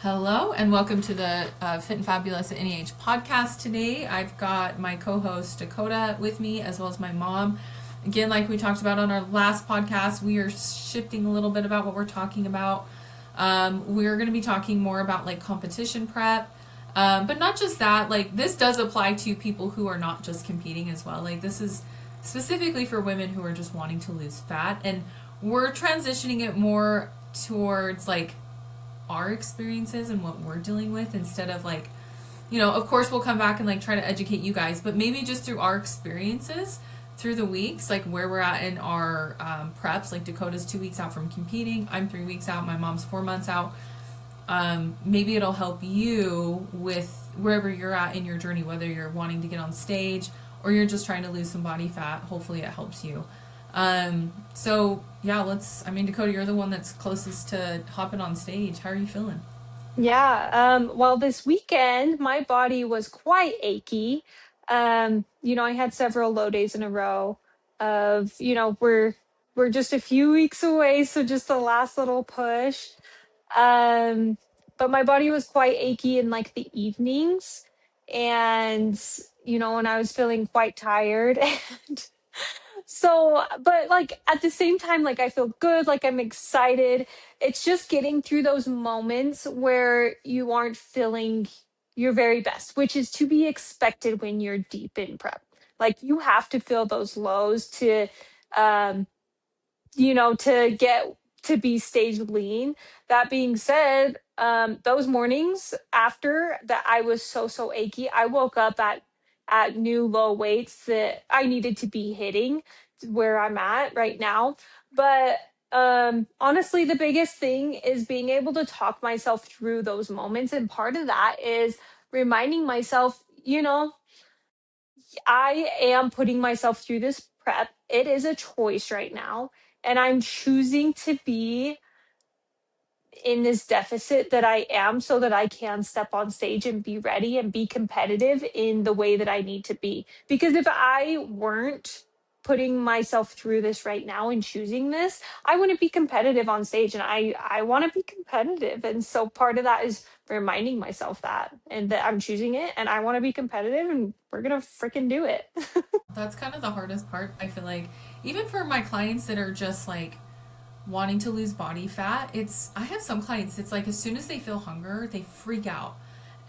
Hello and welcome to the Fit and Fabulous at NEH podcast today. I've got my co-host Dakota with me as well as my mom. Again, like we talked about on our last podcast, we are shifting a little bit about what we're talking about. We're going to be talking more about like competition prep, but not just that. Like this does apply to people who are not just competing as well. Like this is specifically for women who are just wanting to lose fat, and we're transitioning it more towards like our experiences and what we're dealing with instead of like, of course we'll come back and like try to educate you guys, but maybe just through our experiences through the weeks, like where we're at in our preps. Like Dakota's 2 weeks out from competing, I'm 3 weeks out, my mom's 4 months out. Maybe it'll help you with wherever you're at in your journey, whether you're wanting to get on stage or you're just trying to lose some body fat. Hopefully it helps you. So yeah, Dakota, you're the one that's closest to hopping on stage. How are you feeling? Well, this weekend my body was quite achy. I had several low days in a row of, we're just a few weeks away, so just the last little push. Um, but my body was quite achy in like the evenings and when I was feeling quite tired and but like at the same time, like I feel good, like I'm excited. It's just getting through those moments where you aren't feeling your very best, which is to be expected when you're deep in prep. Like you have to feel those lows um, to get to be stage lean. That being said, those mornings after that, I was so achy. I woke up at new low weights that I needed to be hitting where I'm at right now. But honestly, the biggest thing is being able to talk myself through those moments, and part of that is reminding myself, I am putting myself through this prep. It is a choice right now. And I'm choosing to be in this deficit that I am so that I can step on stage and be ready and be competitive in the way that I need to be. Because if I weren't putting myself through this right now and choosing this, I wouldn't be competitive on stage, and I want to be competitive. And so part of that is reminding myself that and that I'm choosing it and I want to be competitive and we're going to freaking do it. That's kind of the hardest part, I feel like. Even for my clients that are just like wanting to lose body fat, I have some clients, it's like as soon as they feel hunger, they freak out.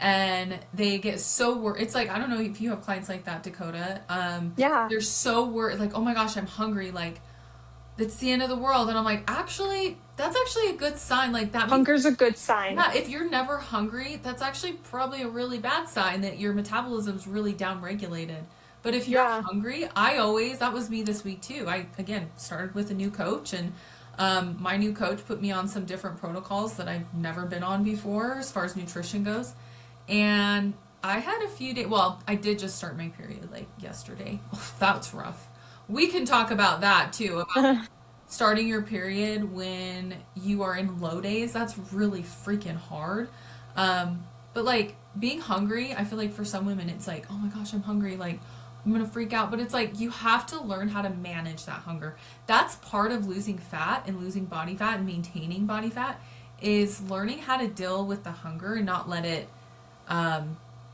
And they get so worried. It's like, I don't know if you have clients like that, Dakota. Yeah. They're so worried, like, oh my gosh, I'm hungry. Like, it's the end of the world. And I'm like, actually, that's actually a good sign. Like, that means, Hunger's a good sign. yeah, if you're never hungry, that's actually probably a really bad sign that your metabolism's really downregulated. But if you're Yeah. hungry, that was me this week too. I, again, started with a new coach, and my new coach put me on some different protocols that I've never been on before as far as nutrition goes. And I had a few days, well, I did just start my period like yesterday. That's rough. We can talk about that too, about starting your period when you are in low days. That's really freaking hard. But like being hungry, I feel like for some women it's like, oh my gosh, I'm hungry, like I'm gonna freak out. But it's like you have to learn how to manage that hunger. That's part of losing fat and losing body fat and maintaining body fat, is learning how to deal with the hunger and not let it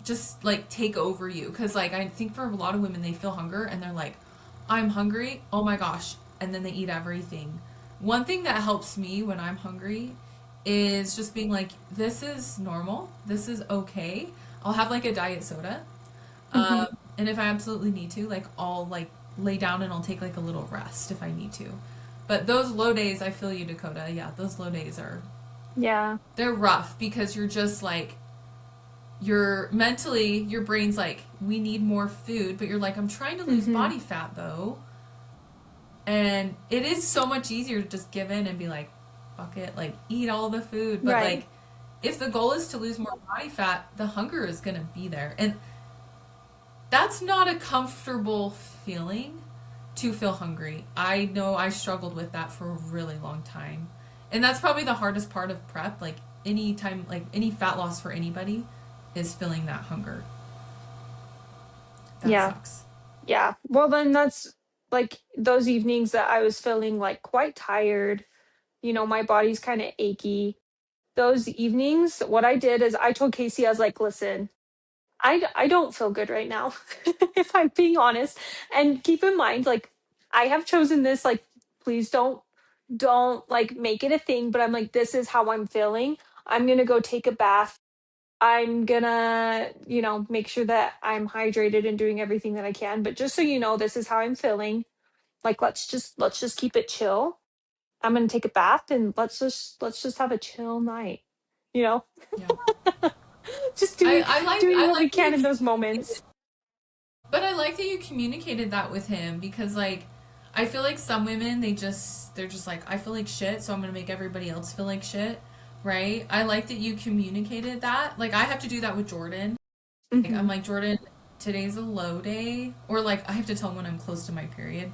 just like take over you. Because like I think for a lot of women, they feel hunger and they're like, I'm hungry, oh my gosh, and then they eat everything. One thing that helps me when I'm hungry is just being like, this is normal, this is okay. I'll have like a diet soda, Mhm. and if I absolutely need to, like I'll like lay down and I'll take like a little rest if I need to. But those low days, I feel you, Dakota. Yeah, those low days are, Yeah. they're rough because you're just like, you're mentally, your brain's like, we need more food, but you're like, I'm trying to lose Mhm. body fat though. And it is so much easier to just give in and be like, fuck it, like eat all the food. But Right. like, if the goal is to lose more body fat, the hunger is going to be there. And that's not a comfortable feeling, to feel hungry. I know I struggled with that for a really long time. And that's probably the hardest part of prep. Like, any time, like any fat loss for anybody is feeling that hunger. That Yeah. sucks. Yeah. Well, then that's like those evenings that I was feeling like quite tired. My body's kind of achy. those evenings, what I did is I told Casey, I was like, listen, I don't feel good right now, if I'm being honest. And keep in mind, like, I have chosen this, like, please don't like make it a thing, but I'm like, this is how I'm feeling. I'm gonna go take a bath. I'm gonna, make sure that I'm hydrated and doing everything that I can. But just so you know, this is how I'm feeling. Like, let's just keep it chill. I'm gonna take a bath and let's just have a chill night. You know, Yeah. just doing doing I what we like that can you in those communicated, moments. but I like that you communicated that with him because like I feel like some women they're just like I feel like shit, so I'm gonna make everybody else feel like shit, right? I like that you communicated that. Like I have to do that with Jordan. Like I'm Hmm. like Jordan, today's a low day, or like I have to tell him when I'm close to my period.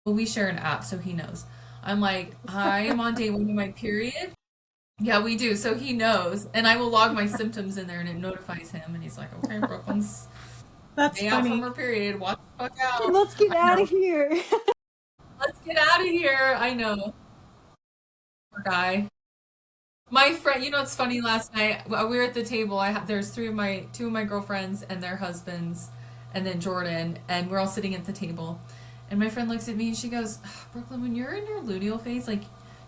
Well, we share an app, so he knows. I'm like I am on day 1 of my period. Yeah, we do. So he knows, and I will log my symptoms in there, and it notifies him, and he's like, "Okay, Brooklyn's That's day out from funny. her period. Watch the fuck out." Let's get I out know. of here. Let's get out of here. I know. Poor guy. My friend, you know, it's funny. Last night we were at the table. There's two of my girlfriends and their husbands, and then Jordan, and we're all sitting at the table. And my friend looks at me and she goes, "Brooklyn, when you're in your luteal phase, like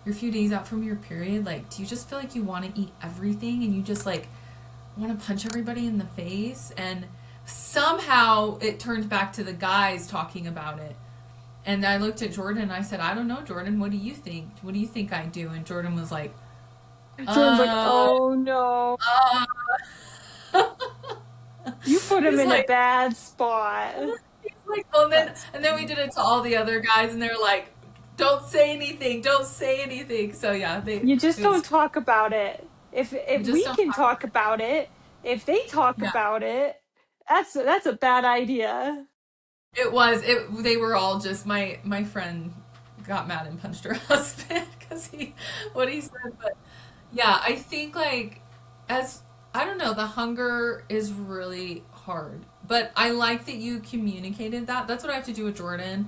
you're a few days out from your period, like do you just feel like you want to eat everything and you just like want to punch everybody in the face?" And somehow it turned back to the guys talking about it. And I looked at Jordan and I said, "I don't know, Jordan. What do you think? What do you think I do?" And Jordan was like, Jordan's like, uh, oh no. uh. You put him He's in a like, bad spot. he's like, oh, That's and then we funny. did it to all the other guys, and they're like, "Don't say anything. Don't say anything." So yeah, You just it don't was talk about it. If we just we don't can talk talk about it. about it, if they talk Yeah, about it, that's a bad idea. it was. They were all just my friend got mad and punched her husband because he what he said, but yeah, I think like as I don't know, the hunger is really hard. But I like that you communicated that. That's what I have to do with Jordan,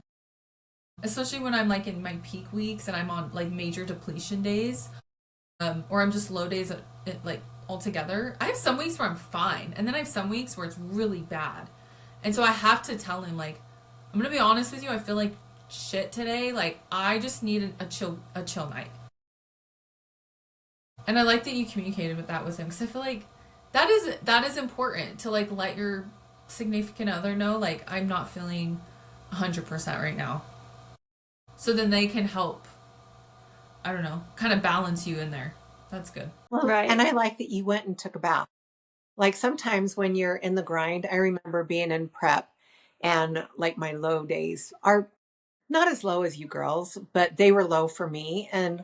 especially when I'm like in my peak weeks and I'm on like major depletion days, or I'm just low days like altogether. I have some weeks where I'm fine, and then I have some weeks where it's really bad, and so I have to tell him like, I'm gonna be honest with you. I feel like shit today. Like I just need a chill night. And I like that you communicated with that with him because I feel like that is important to like let your significant other know like I'm not feeling 100% right now. So then they can help, I don't know, kind of balance you in there. That's good. Well, and Right. I like that you went and took a bath. Like sometimes when you're in the grind, I remember being in prep and like my low days are not as low as you girls, but they were low for me. And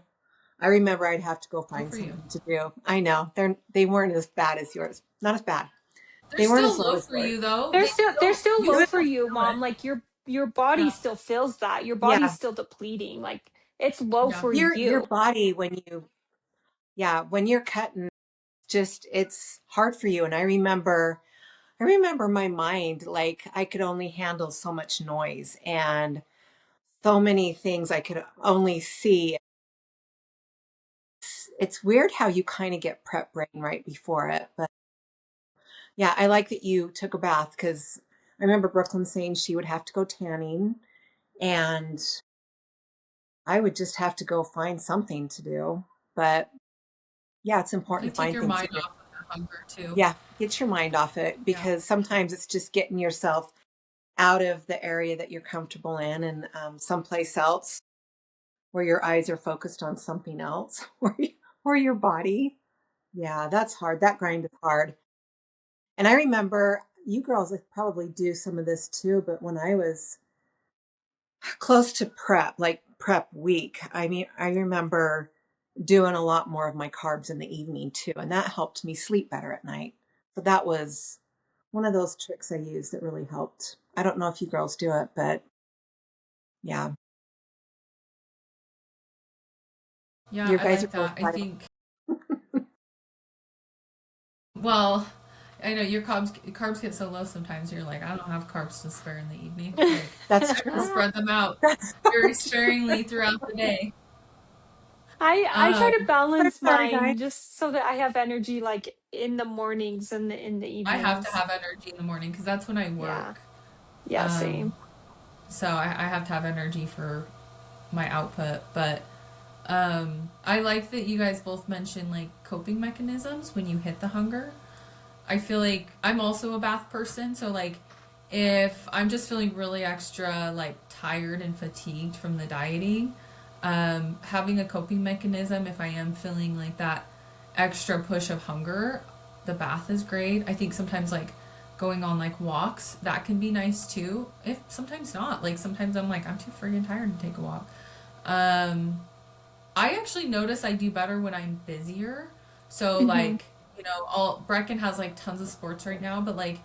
I remember I'd have to go Good find for you. something to do. I know they weren't as bad as yours. Not as bad. They're They weren't as still low low as for yours. you though. They're still You It low was, for still you, feel mom. it. Like your body Yeah. still feels that. Your body's yeah. still depleting. Like it's low Yeah. for Your you. body when when you're cutting, just it's hard for you. And I remember my mind, like I could only handle so much noise and so many things I could only see. It's weird how you kind of get prep brain right before it. But yeah, I like that you took a bath because I remember Brooklyn saying she would have to go tanning and I would just have to go find something to do. But yeah, it's You important to take find your things mind to do. off of the hunger too. Yeah, get your mind off it Yeah. because sometimes it's just getting yourself out of the area that you're comfortable in and someplace else where your eyes are focused on something else or your body. Yeah, that's hard. That grind is hard. And I remember you girls probably do some of this too, but when I was close to prep, like prep week, I mean, I remember doing a lot more of my carbs in the evening too, and that helped me sleep better at night. So that was one of those tricks I used that really helped. I don't know if you girls do it, but yeah, Yeah, your I guys are like both that. I vital. think well, I know your carbs get so low sometimes you're like, I don't have carbs to spare in the evening. Like That's I have to true. spread them out That's very so true. sparingly throughout the day. I try to Um, balance Sorry, guys. mine just so that I have energy like in the mornings and in the I have to evenings. have energy in the morning because that's when I Yeah. work. Yeah, Um, same. so I have to have energy for my output. But I like that you guys both mentioned like coping mechanisms when you hit the hunger. I feel like I'm also a bath person, so like if I'm just feeling really extra like tired and fatigued from the dieting, having a coping mechanism if I am feeling like that extra push of hunger, the bath is great. I think sometimes like going on like walks, that can be nice too. If sometimes not. Like sometimes I'm like I'm too friggin' tired to take a walk. Um I actually notice I do better when I'm busier. So Hmm. like, all Brecken has like tons of sports right now, but like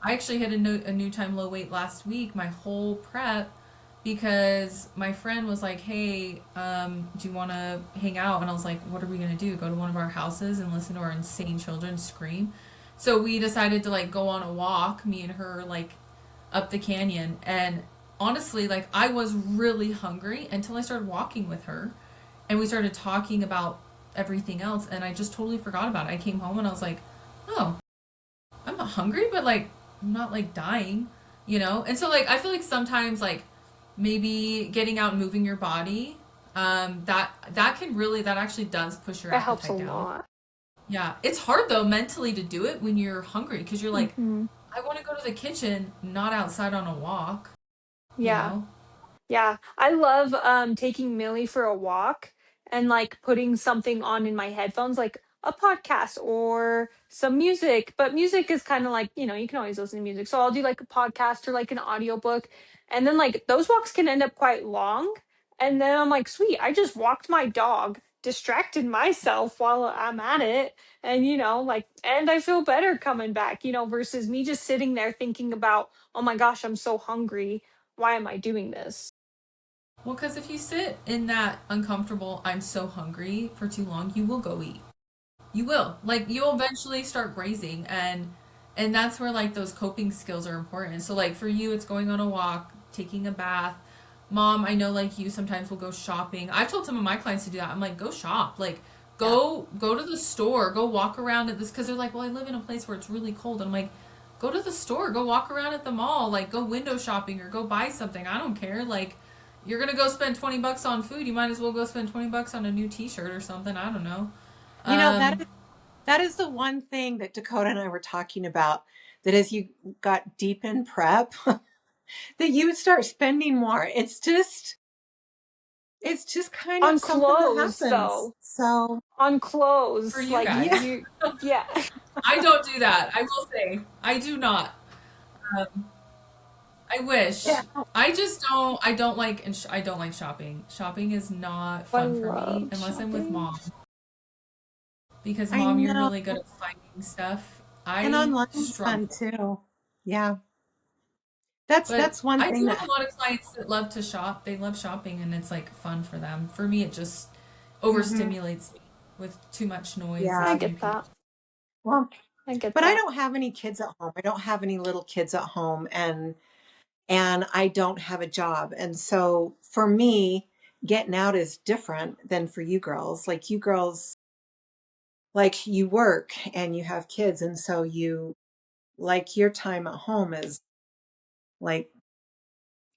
I actually hit a new time low weight last week, my whole prep, because my friend was like, "Hey, do you want to hang out?" And I was like, "What are we gonna do? Go to one of our houses and listen to our insane children scream?" So we decided to like go on a walk, me and her, like up the canyon. And honestly, like I was really hungry until I started walking with her and we started talking about everything else and I just totally forgot about it. I came home and I was like, "Oh, I'm not hungry, but like I'm not like dying." And so like I feel like sometimes like maybe getting out and moving your body that can really that actually does push your That helps a appetite down. lot. Yeah. It's hard though mentally to do it when you're hungry because you're like, Hmm. I want to go to the kitchen, not outside on a walk, you Yeah. know? Yeah, I love taking Millie for a walk and like putting something on in my headphones, like a podcast or some music. But music is kind of like, you can always listen to music. So I'll do like a podcast or like an audiobook. And then like those walks can end up quite long. And then I'm like, sweet, I just walked my dog, distracted myself while I'm at it. And like, and I feel better coming back, versus me just sitting there thinking about, oh my gosh, I'm so hungry. Why am I doing this? Well, because if you sit in that uncomfortable, I'm so hungry for too long, you will go eat. You will. Like you'll eventually start grazing and that's where like those coping skills are important. So like for you it's going on a walk, taking a bath. Mom, I know like you sometimes will go shopping. I've told some of my clients to do that. I'm like, go shop. Like Yeah. go to the store, go walk around at this because they're like, well, I live in a place where it's really cold. And I'm like, go to the store, go walk around at the mall, like go window shopping or go buy something. I don't care. Like you're gonna go spend $20 on food, you might as well go spend $20 on a new t-shirt or something. I don't know. You know, that Um, is that is the one thing that Dakota and I were talking about, that as you got deep in prep, that you would start spending more. It's just kind of On something that clothes, happens. though. So, On for clothes, you like yeah. guys. you, yeah. I don't do that. I will say I do not. Um, I Yeah. wish. I just don't. I don't like. I don't like shopping. Shopping is not I fun for me love unless I'm with shopping. mom. Because I mom, you're know. really good at finding stuff. And I online's fun struggle. too. Yeah. That's But that's one I thing do have that a lot of clients that love to shop. They love shopping, and it's like fun for them. For me, it just hmm overstimulates me with too much noise and I yeah. too many get people. that. Well, I get but I that. don't have any kids at home. I don't have any little kids at home, and I don't have a job. And so for me, getting out is different than for you girls. Like you girls, like you work and you have kids, and so you like your time at home is like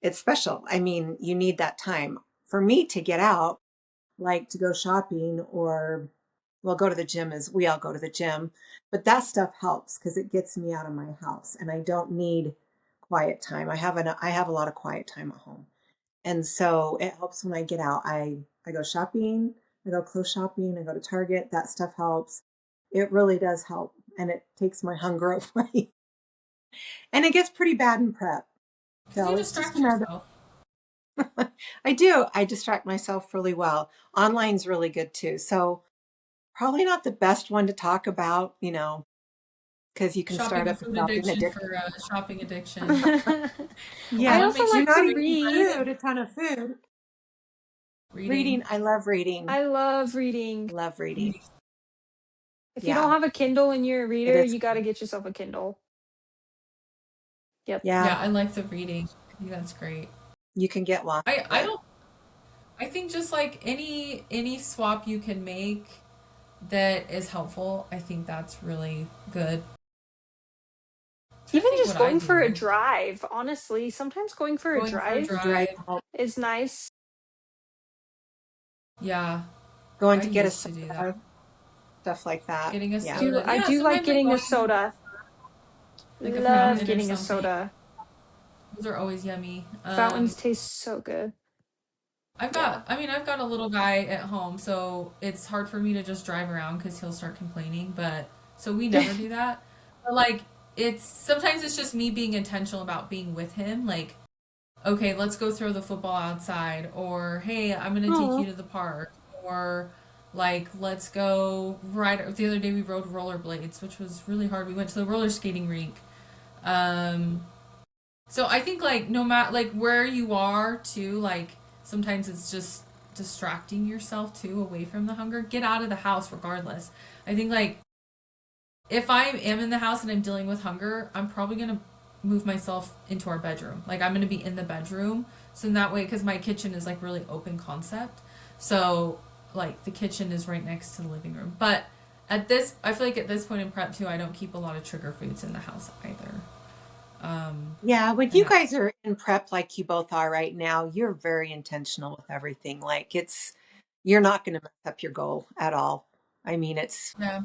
it's special. I mean, you need that time. For me to get out, like to go shopping or well, go to the gym, as we all go to the gym, but that stuff helps because it gets me out of my house and I don't need quiet time. I have a lot of quiet time at home. And so it helps when I get out. I go shopping, I go clothes shopping, I go to Target. That stuff helps. It really does help and it takes my hunger away. And it gets pretty bad in prep. Because So you it's just distract another yourself. I do. I distract myself really well. Online's really good too. So probably not the best one to talk about, because you can Shopping start with up a food shopping addiction addiction. for shopping addiction. I I Yeah, want to make also sure you're like you're not to eating reading read. food, a ton of food. reading. Reading, I love reading. I love reading. Love reading. Reading. If you don't Yeah, have a Kindle and you're a it reader, is. you got to get yourself a Kindle. Yep. Yeah, Yeah, I like the reading. I think that's great. you can get lost I of I it. don't I think just like any swap you can make that is helpful, I think that's really good. I'm trying to Even think just what I going for a do. drive, honestly, sometimes going for a Going for a drive Drive drive. home, is nice. Yeah, going I to get a used to do that. soda, stuff like that. Getting a Yeah. Do soda. I Yeah, do like sometimes like getting a going soda. like a Love fountain or getting a something. soda. Those are always yummy. Fountains taste so good. Yeah. I've got a little guy at home, so it's hard for me to just drive around because he'll start complaining, but so we never do that. But like, sometimes it's just me being intentional about being with him. Like, okay, let's go throw the football outside, or hey, I'm gonna take you Oh, to the park, or like, let's go ride. The other day we rode rollerblades, which was really hard. We went to the roller skating rink. Um, so I think like no matter like where you are too, like sometimes it's just distracting yourself too away from the hunger. Get out of the house regardless. I think like if I am in the house and I'm dealing with hunger, I'm probably gonna move myself into our bedroom. Like I'm gonna be in the bedroom, so in that way, because my kitchen is like really open concept, so like the kitchen is right next to the living room. But I feel like at this point in prep too, I don't keep a lot of trigger foods in the house either. Yeah, when And you that guys are in prep like you both are right now, you're very intentional with everything. Like you're not going to mess up your goal at all. I mean, yeah,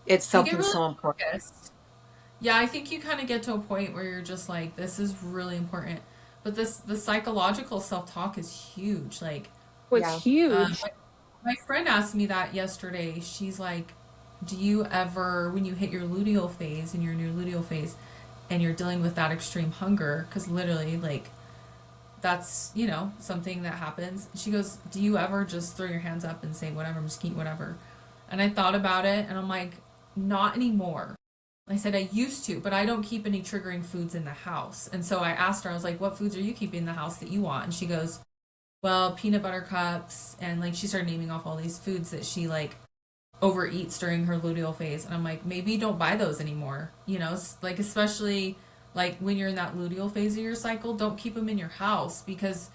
it's you get something really so important. focused. Yeah, I think you kind of get to a point where you're just like, this is really important. But the psychological self talk is huge. Like, Yeah. was huge. my friend asked me that yesterday. She's like, do you ever, when you hit your luteal phase and you're in your luteal phase and you're dealing with that extreme hunger, because literally, like, that's, something that happens. She goes, do you ever just throw your hands up and say, whatever, I'm just eat whatever? And I thought about it and I'm like, not anymore. I said I used to, but I don't keep any triggering foods in the house. And so I asked her, I was like, what foods are you keeping in the house that you want? And she goes, well, peanut butter cups. And like she started naming off all these foods that she like overeats during her luteal phase. And I'm like, maybe don't buy those anymore. Like especially like when you're in that luteal phase of your cycle, don't keep them in your house because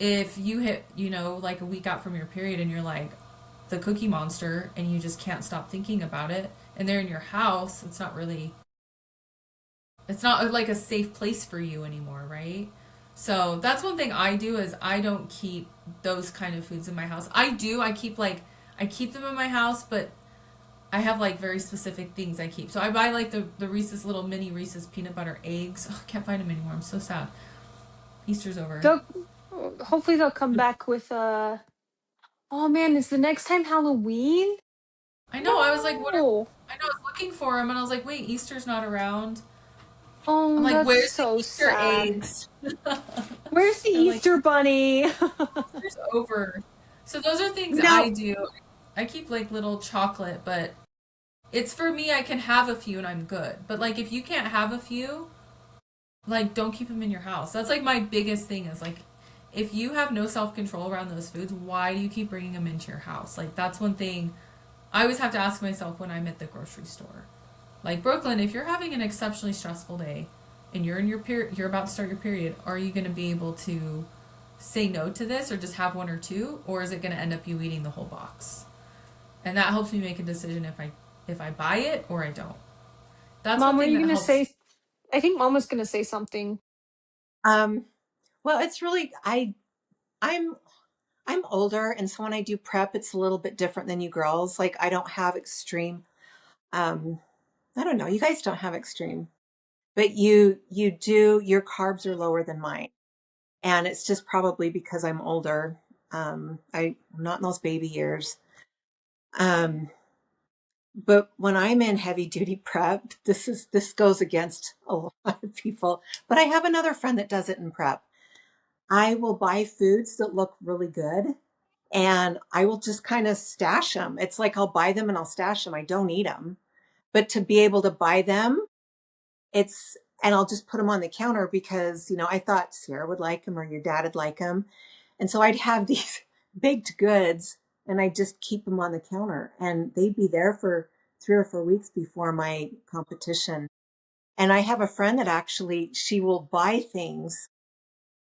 if you hit, like a week out from your period and you're like the cookie monster and you just can't stop thinking about it and they're in your house, it's not like a safe place for you anymore, right? So that's one thing I do is I don't keep those kind of foods in my house. I keep them in my house, but I have like very specific things I keep. So I buy like the Reese's little mini Reese's peanut butter eggs. Oh, I can't find them anymore. I'm so sad. Easter's over. They'll hopefully they'll come back with oh man, is the next time Halloween? I know. I was like, what are No. I know I was looking for them and I was like, wait, Easter's not around. I'm Oh, like, that's where's the so Easter sad. eggs? Where's the They're like, Easter bunny? Easter's over. So those are things No, I do. I keep like little chocolate, but it's for me. I can have a few and I'm good. But like, if you can't have a few, like, don't keep them in your house. That's like my biggest thing is like, if you have no self control around those foods, why do you keep bringing them into your house? Like, that's one thing I always have to ask myself when I'm at the grocery store. Like Brooklyn, if you're having an exceptionally stressful day and you're in your period, you're about to start your period, are you going to be able to say no to this or just have one or two, or is it going to end up you eating the whole box? And that helps me make a decision if I buy it or I don't. That's Mom, one were thing you that gonna helps. say? I think Mom was gonna say something. um, well, it's really I'm I'm older, and so when I do prep, it's a little bit different than you girls. Like I don't have extreme. Um, I don't know. You guys don't have extreme, but you do. Your carbs are lower than mine, and it's just probably because I'm older. I'm not in those baby years. Um, but when I'm in heavy duty prep, this goes against a lot of people. But I have another friend that does it in prep. I will buy foods that look really good and I will just kind of stash them. It's like I'll buy them and I'll stash them. I don't eat them. But to be able to buy them, it's and I'll just put them on the counter because, I thought Sarah would like them or your dad would like them. And so I'd have these baked goods and I just keep them on the counter and they'd be there for 3 or 4 weeks before my competition. And I have a friend that actually she will buy things.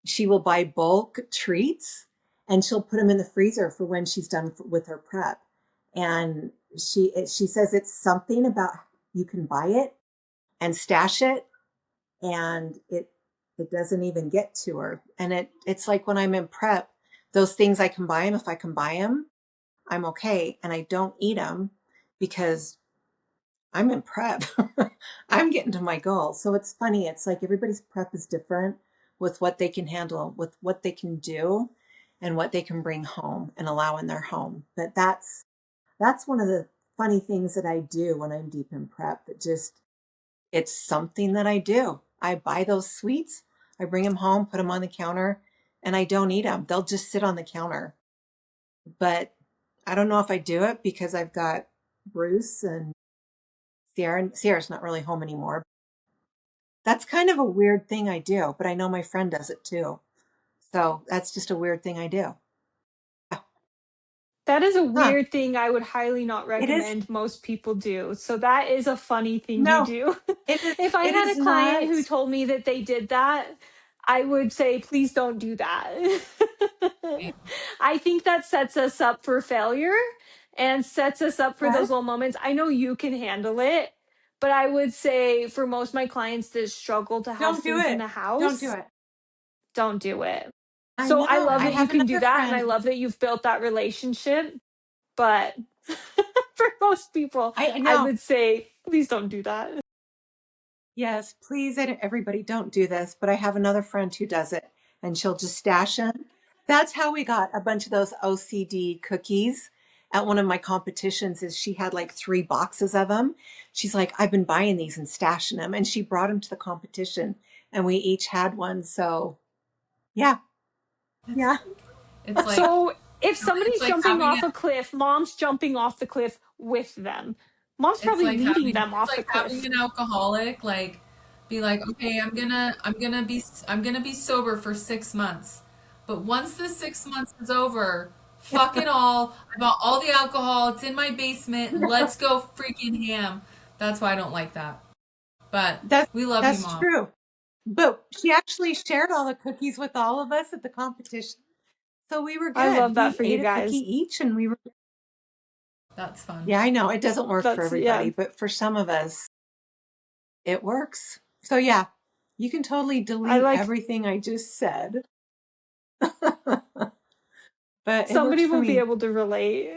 She will buy bulk treats and she'll put them in the freezer for when she's done with her prep. And she says it's something about you can buy it and stash it, and it doesn't even get to her. And it's like when I'm in prep, those things I can buy them. If I can buy them, I'm okay, and I don't eat them because I'm in prep. I'm getting to my goal. So it's funny. It's like everybody's prep is different with what they can handle, with what they can do, and what they can bring home and allow in their home. But that's one of the funny things that I do when I'm deep in prep. That just it's something that I do. I buy those sweets, I bring them home, put them on the counter, and I don't eat them. They'll just sit on the counter. But I don't know if I do it because I've got Bruce and Sierra. Sierra's not really home anymore. That's kind of a weird thing I do, but I know my friend does it too. So that's just a weird thing I do. That is a Huh. weird thing I would highly not It is recommend most people do. So that is a funny thing you no, do. it is If I it had is a client not. who told me that they did that, I would say, please don't do that. I think that sets us up for failure and sets us up for Yes. those low moments. I know you can handle it, but I would say for most of my clients that struggle to have Don't do foods in it. the Don't do house, it. don't do it. I So I know. love I Yeah. that you have can do another that, and I friend. love that you've built that relationship. But for most people, I I know. would say, please don't do that. Yes, please, everybody, don't do this. But I have another friend who does it, and she'll just stash them. That's how we got a bunch of those OCD cookies at one of my competitions. Is she had like 3 boxes of them. She's like, I've been buying these and stashing them, and she brought them to the competition, and we each had one. So yeah, It's yeah. it's like So if it's somebody's like jumping having a off a cliff, mom's jumping off the cliff with them. Mom's probably leading them it's off the like having cliff. an alcoholic like be like, okay, I'm gonna be sober for 6 months, but once the 6 months is over, fuck it all. I bought all the alcohol. It's in my basement. Let's go freaking ham. That's why I don't like that. But That's we love you, that's mom. true. But she actually shared all the cookies with all of us at the competition. So we were I love good. that We for you ate a guys. cookie each and we were, That's fun. yeah, I know it doesn't work for That's, yeah. everybody, but for some of us, it works. So yeah, you can totally I delete like everything I just said, but it works somebody for will be me. able to relate.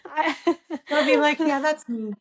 I, They'll be like, yeah, that's me.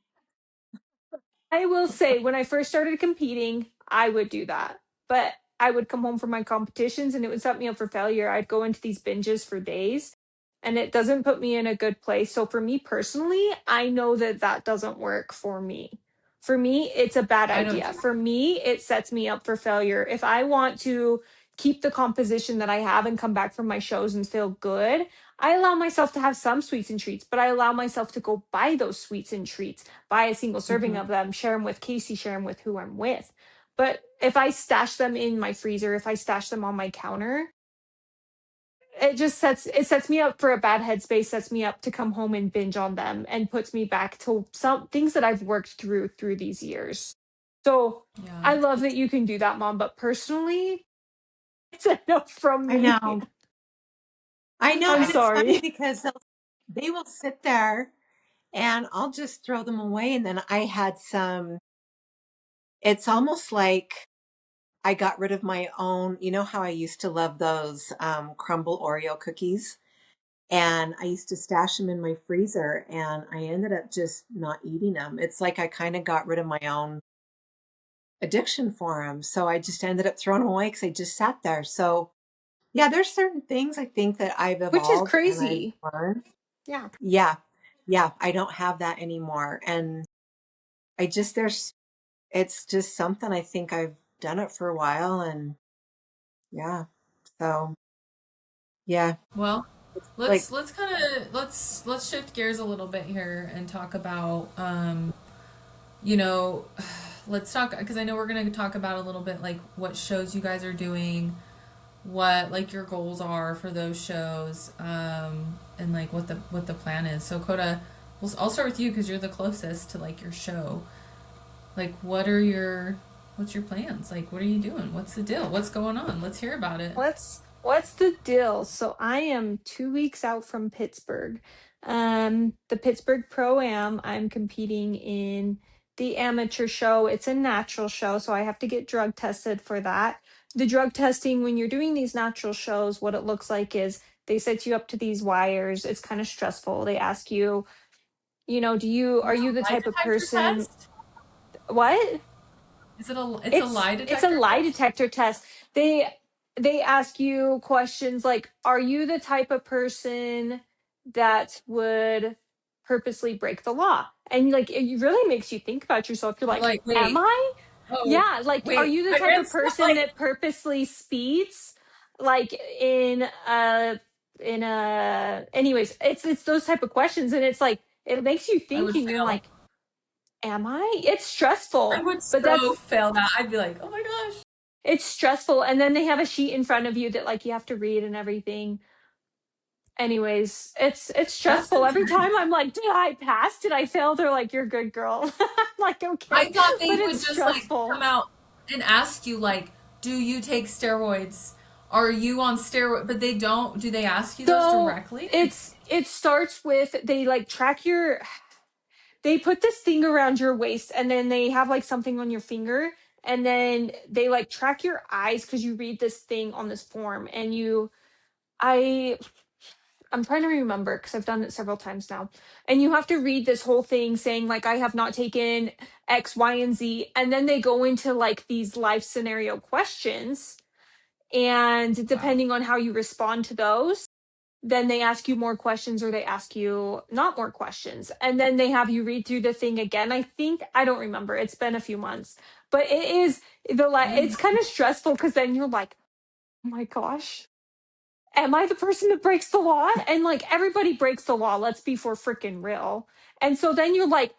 I will say, when I first started competing, I would do that. But I would come home from my competitions and it would set me up for failure. I'd go into these binges for days and it doesn't put me in a good place. So for me personally, I know that that doesn't work for me. For me, it's a bad I don't do idea. For me, it sets me up for failure. If I want to keep the composition that I have and come back from my shows and feel good, I allow myself to have some sweets and treats, but I allow myself to go buy those sweets and treats, buy a single serving Hmm. of them, share them with Casey, share them with who I'm with. But if I stash them in my freezer, if I stash them on my counter, it sets me up for a bad headspace, sets me up to come home and binge on them and puts me back to some things that I've worked through these years. So yeah. I love that you can do that, mom, but personally, it's a no from I me. know. I know. I'm And it's funny sorry. because they will sit there and I'll just throw them away. And then I had some, it's almost like I got rid of my own, you know how I used to love those crumble Oreo cookies? And I used to stash them in my freezer and I ended up just not eating them. It's like I kind of got rid of my own addiction for them. So I just ended up throwing them away because they just sat there. So yeah, there's certain things I think that I've Which is evolved and I've crazy. learned. Yeah. Yeah. Yeah. I don't have that anymore. And I just, it's just something I think I've done it for a while. And yeah. So yeah, Well, like, let's kind of let's shift gears a little bit here and talk about you know, let's talk because I know we're going to talk about a little bit like what shows you guys are doing, what like your goals are for those shows, and like what the plan is. So Coda, I'll start with you because you're the closest to like your show. Like, what's your plans? Like, what are you doing? What's the deal? What's going on? Let's hear about it. What's the deal? So I am 2 weeks out from Pittsburgh. The Pittsburgh Pro Am. I'm competing in the amateur show. It's a natural show, so I have to get drug tested for that. The drug testing, when you're doing these natural shows, what it looks like is they set you up to these wires. It's kind of stressful. They ask you, Is are it you the a lie type of detector person? test? What? Is it a? It's a it's lie it's a detector lie test. detector test. They ask you questions like, are you the type of person that would purposely break the law? And like, it really makes you think about yourself. You're You're like, like, am wait, I? oh, Yeah, like, are wait. you the I type read of stuff person like that purposely speeds, like in a anyways, it's those type of questions, and it's like it makes you I think, would and you're fail. like, am I? It's I stressful, would but so that's fail that. I'd be like, oh my gosh. it's stressful. And then they have a sheet in front of you that like you have to read and everything. Anyways, it's That's stressful. Every time intense. I'm like, did I pass? Did I fail? They're like, you're a good girl. I'm like, I okay. thought they But it's would just like stressful. come out and ask you like, do you take steroids? Are you on steroid? But they don't. Do they ask you those So directly? it starts with they like track your they put this thing around your waist, and then they have like something on your finger, and then they like track your eyes because you read this thing on this form, and I I'm trying to remember because I've done it several times now. And you have to read this whole thing saying, like, I have not taken X, Y, and Z. And then they go into like these life scenario questions. And Wow. depending on how you respond to those, then they ask you more questions or they ask you not more questions. And then they have you read through the thing again. I don't remember. It's been a few months. But I didn't it's kind of stressful because then you're like, oh my gosh, am I the person that breaks the law? And like everybody breaks the law. Let's be for freaking real. And so then you're like,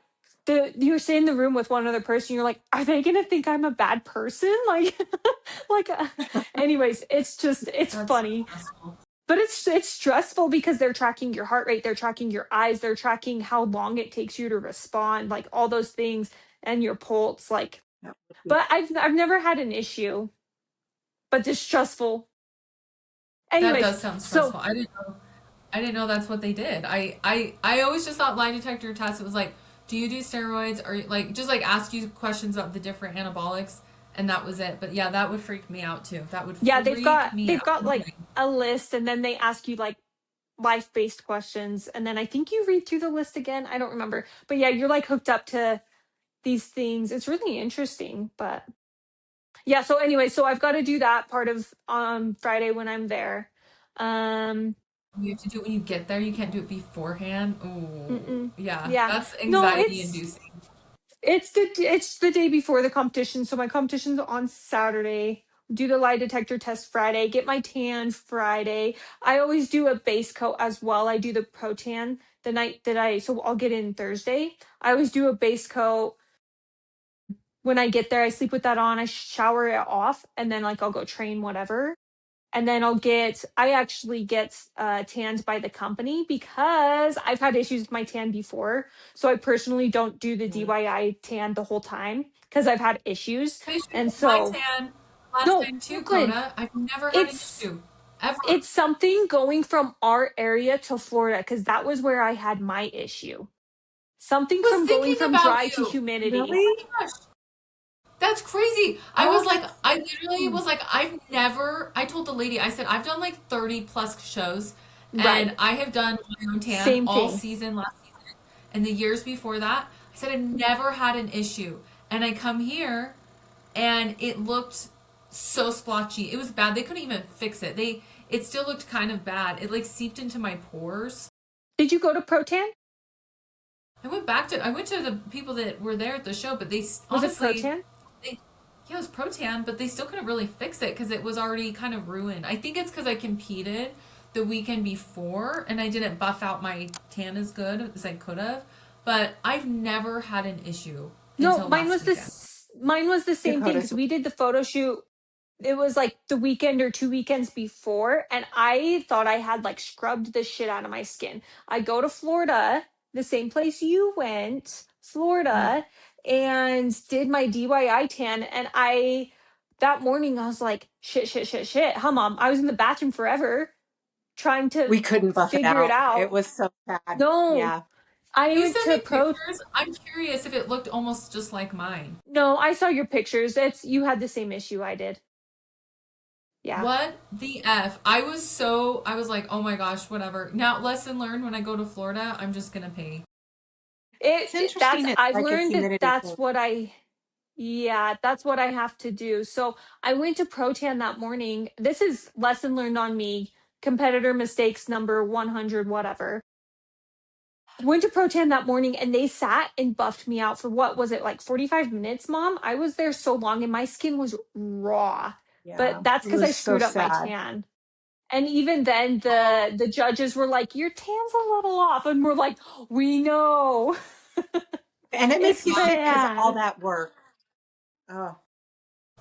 you're sitting in the room with one other person. You're like, are they gonna think I'm a bad person? Like, like. Anyways, it's That's so funny, stressful. but it's stressful because they're tracking your heart rate, they're tracking your eyes, they're tracking how long it takes you to respond, like all those things, and your pulse. Like, That would be but I've never had an issue, but it's stressful. That Anyways, does sound so stressful. I didn't know. I didn't know that's what they did. I always just thought lie detector test. It was like, do you do steroids or like just like ask you questions about the different anabolics, and that was it. But yeah, that would freak me out too. That would yeah, freak me they've out. got like a list, and then they ask you like life-based questions, and then I think you read through the list again. I don't remember. But yeah, you're like hooked up to these things. It's really interesting. But yeah, so anyway, so I've got to do that part of Friday when I'm there. Um You have to do it when you get there. You can't do it beforehand. Oh, mm-mm. yeah, Yeah. that's No, anxiety inducing. it's the day before the competition. So my competition's on Saturday. Do the lie detector test Friday. Get my tan Friday. I always do a base coat as well. I do the pro tan the night that so I'll get in Thursday. I always do a base coat when I get there. I sleep with that on. I shower it off, and then like I'll go train whatever. And then I actually get tanned by the company because I've had issues with my tan before. So I personally don't do the Mm. DIY tan the whole time because I've had issues. I had issues And with my so, tan last no, time you're too, good. Coda. I've never had an It's, issue ever. it's something going from our area to Florida because that was where I had my issue. Something I was from going thinking from about dry to you. humidity. Oh really. my gosh. That's crazy. Oh, I literally was like, I told the lady, I said, I've done like 30 plus shows Right. and I have done my own tan Same all thing. season last season and the years before that. I said, I've never had an issue. And I come here and it looked so splotchy. It was bad. They couldn't even fix it. It still looked kind of bad. It like seeped into my pores. Did you go to Protan? I went to the people that were there at the show, but Was it honestly, Protan? they, yeah, it was Protan, but they still couldn't really fix it because it was already kind of ruined. I think it's because I competed the weekend before and I didn't buff out my tan as good as I could have. But I've never had an issue No, until last weekend. mine was the same thing Dakota. because we did the photo shoot. It was like the weekend or 2 weekends before, and I thought I had like scrubbed the shit out of my skin. I go to Florida, the same place you went, Mm. Florida, and did my DIY tan, and I that morning I was like, shit. Huh, Mom? I was in the bathroom forever trying to We couldn't buff it figure it out. It out. was so sad. No, Yeah. I You went sent to me pro. pictures. I'm curious if it looked almost just like mine. No, I saw your pictures. It's you had the same issue I did. Yeah. What the F? I was like, oh my gosh, whatever. Now, lesson learned, when I go to Florida, I'm just gonna pay. It's That's interesting. It's I've like a learned that humidity that's thing. what I yeah, that's what I have to do. So I went to Protan that morning. This is lesson learned on me. Competitor mistakes number 100, whatever. Went to Protan that morning and they sat and buffed me out for what was it, like 45 minutes, Mom? I was there so long and my skin was raw. But Yeah. that's It because I was so screwed up my sad. tan. And even then Oh, the judges were like, your tan's a little off. And we're like, we know. And it makes It's you sick because of all bad. that work. Oh,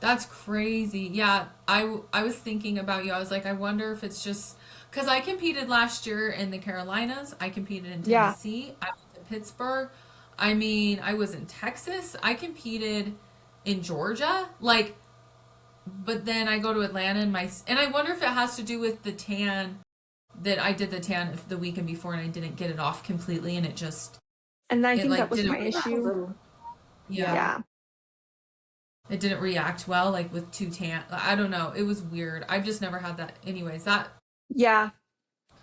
that's crazy. Yeah, I was thinking about you. I was like, I wonder if it's just because I competed last year in the Carolinas. I competed in Yeah. Tennessee. I went to Pittsburgh. I mean, I was in Texas. I competed in Georgia. Like, but then I go to Atlanta and I wonder if it has to do with the tan that I did the tan the weekend before and I didn't get it off completely and And I it think that like was my didn't a issue. little. yeah, Yeah. Yeah. it didn't react well like with too tan. I don't know. It was weird. I've just never had that. Anyways, Yeah.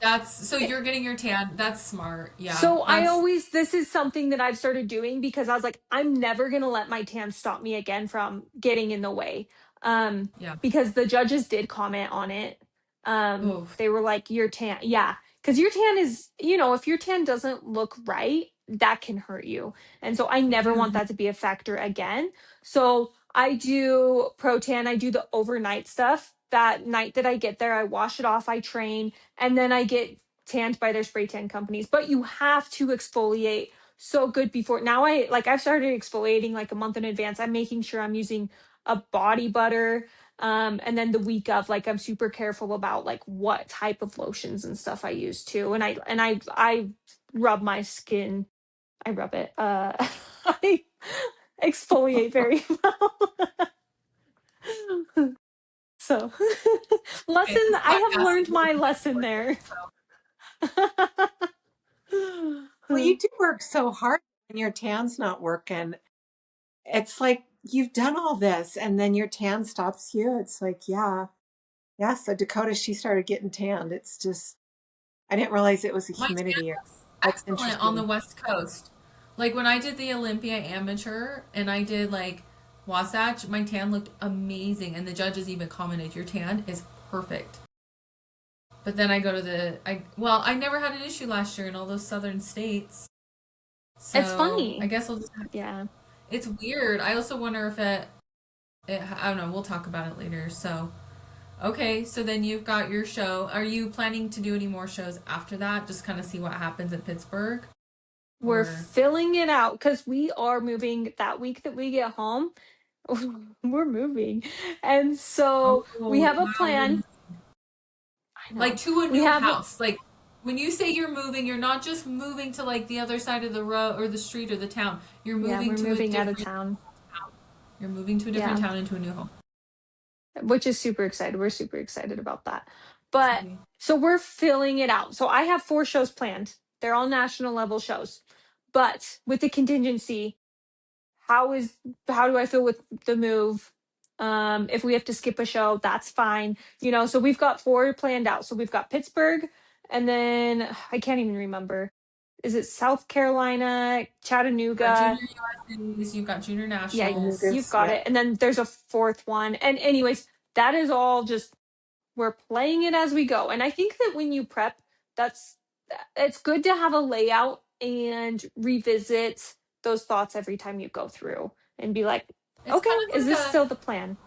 that's so you're getting your tan. That's smart. Yeah, So that's this is something that I've started doing because I was like, I'm never going to let my tan stop me again from getting in the way. yeah. Because the judges did comment on it. Oof. They were like, your tan, yeah. Because your tan is, if your tan doesn't look right, that can hurt you. And so I It never want can. that to be a factor again. So I do pro tan, I do the overnight stuff. That night that I get there, I wash it off, I train, and then I get tanned by their spray tan companies. But you have to exfoliate so good before. Now I've started exfoliating like a month in advance. I'm making sure I'm using a body butter. And then the week of, like, I'm super careful about like what type of lotions and stuff I use too. And I rub my skin. I rub it. I exfoliate very well. So Okay, lesson, this I have podcast learned is really my getting lesson there. explicit. So Well, you do work so hard when your tan's not working. It's like you've done all this and then your tan stops you. It's like, yeah. Yeah. So Dakota, she started getting tanned. It's just, I didn't realize it was a my tan humidity. looks That's excellent on the interesting. West Coast. Like when I did the Olympia Amateur and I did like Wasatch, my tan looked amazing, and the judges even commented, "Your tan is perfect." But then I go to I never had an issue last year in all those southern states, It's so I funny. guess Yeah. it's weird. I also wonder if I don't know. We'll talk about it later. So okay, so then you've got your show. Are you planning to do any more shows after that? Just kind of see what happens at Pittsburgh, We're or filling it out because we are moving that week that we get home. We're moving. And so we oh have a wow, plan. I like know. to a We new have, house. Like when you say you're moving, you're not just moving to like the other side of the road or the street or the town. You're yeah, moving we're to a moving out of different town. town. You're moving to a different Yeah, town into a new home. which is super excited. We're super excited about that. But Exciting. so we're filling it out. So I have 4 shows planned. They're all national level shows. But with the contingency, how is how do I feel with the move? If we have to skip a show, that's fine. So we've got 4 planned out. So we've got Pittsburgh, and then I can't even remember. Is it South Carolina, You've got Chattanooga? junior USAs, you've got junior Yeah, nationals. you've Lucas, got yeah. it. And then there's a fourth one. And anyways, that is all just we're playing it as we go. And I think that when you prep, that's it's good to have a layout and revisit those thoughts every time you go through and be like, It's okay, kind of is like this still the plan?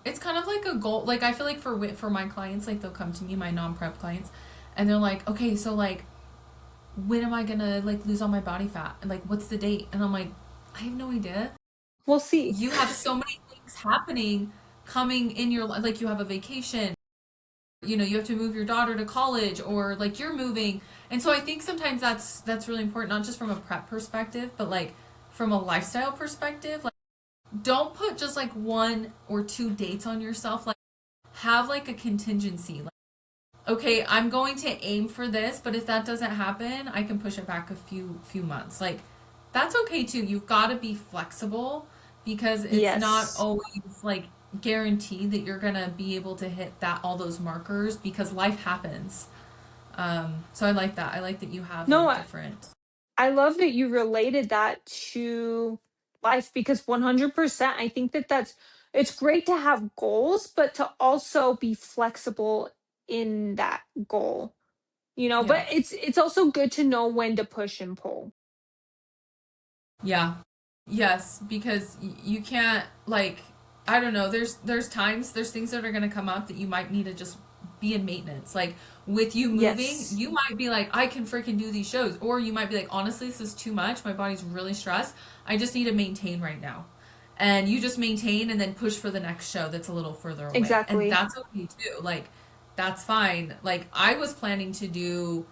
it's kind of like a goal. Like I feel like for my clients, like they'll come to me, my non-prep clients, and they're like, okay, so like when am I gonna like lose all my body fat? And like what's the date? And I'm like, I have no idea. We'll see. You have so many things happening coming in your life. Like you have a vacation, you have to move your daughter to college, or like you're moving. And so I think sometimes that's really important, not just from a prep perspective, but like from a lifestyle perspective. Like don't put just like 1 or 2 dates on yourself. Like, have like a contingency. Like, okay, I'm going to aim for this, but if that doesn't happen, I can push it back a few months. Like, that's okay too. You've got to be flexible because it's not Yes. always like guaranteed that you're gonna be able to hit that all those markers because life happens. So I like that. I like that you have No, like different. I love that you related that to life because 100% I think that it's great to have goals but to also be flexible in that goal. Yeah. But it's also good to know when to push and pull. Yeah. Yes, because you can't like I don't know, there's times there's things that are going to come up that you might need to just be in maintenance. Like with you moving, Yes. you might be like I can freaking do these shows or you might be like honestly this is too much. My body's really stressed. I just need to maintain right now. And you just maintain and then push for the next show that's a little further away. And Exactly. that's okay too. Like that's fine. Like I was planning to do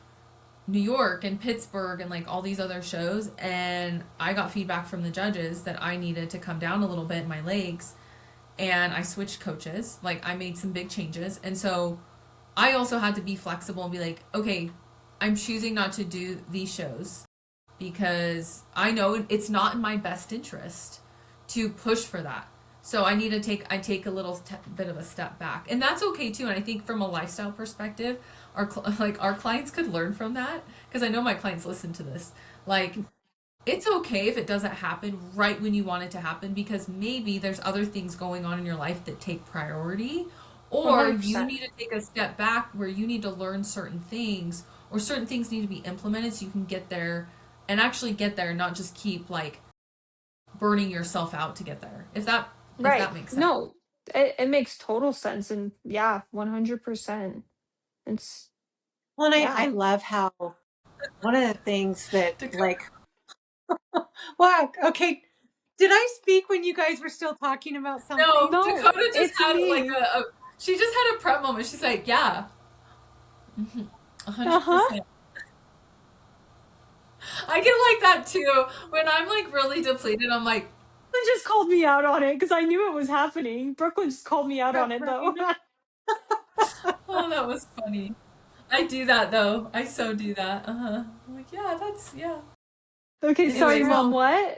New York and Pittsburgh and like all these other shows. And I got feedback from the judges that I needed to come down a little bit in my legs. And I switched coaches. Like I made some big changes. And so I also had to be flexible and be like, okay, I'm choosing not to do these shows because I know it's not in my best interest to push for that. So I take a little bit of a step back, and that's okay too. And I think from a lifestyle perspective, like our clients could learn from that because I know my clients listen to this. Like it's okay if it doesn't happen right when you want it to happen because maybe there's other things going on in your life that take priority, or you 100%. need to take a step back where you need to learn certain things or certain things need to be implemented so you can get there and actually get there, not just keep like burning yourself out to get there. If Right. that makes sense. No, it makes total sense and yeah, 100%. It's Well, and I yeah. love how one of the things that, Dakota, like, wow, okay, did I speak when you guys were still talking about no, something? No, Dakota just it's had like me. she just had a prep moment. She's like, yeah, 100. Uh-huh. I get like that too. When I'm like really depleted, I'm like, Brooklyn just called me out on it because I knew it was happening. Brooklyn just called me out on it Right though. now? oh, that was funny. I do that though. I so do that. Uh huh. I'm like, yeah, that's yeah. Okay, sorry, Anyways, mom, No, what?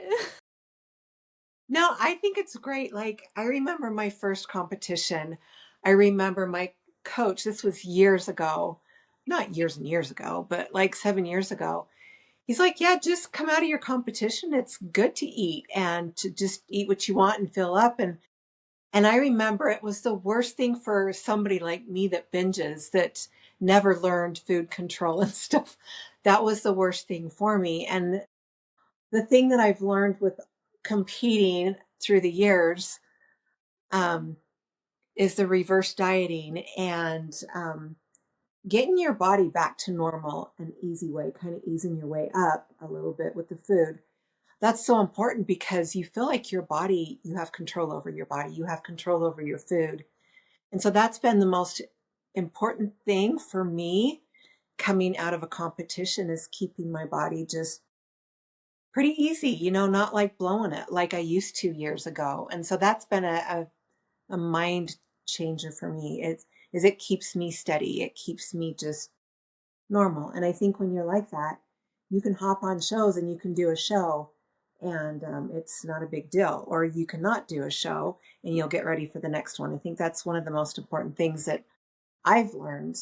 no, I think it's great. Like, I remember my first competition. I remember my coach, this was years ago, not years and years ago, but like 7 years ago. He's like, yeah, just come out of your competition. It's good to eat and to just eat what you want and fill up. And I remember it was the worst thing for somebody like me that binges, that never learned food control and stuff. That was the worst thing for me. And the thing that I've learned with competing through the years um, is the reverse dieting and getting your body back to normal an easy way, kind of easing your way up a little bit with the food. That's so important because you feel like your body, you have control over your body, you have control over your food. And so that's been the most important thing for me coming out of a competition, is keeping my body just pretty easy, not like blowing it like I used to years ago. And so that's been a mind changer for me. It keeps me steady. It keeps me just normal. And I think when you're like that, you can hop on shows and you can do a show and it's not a big deal. Or you cannot do a show and you'll get ready for the next one. I think that's one of the most important things that I've learned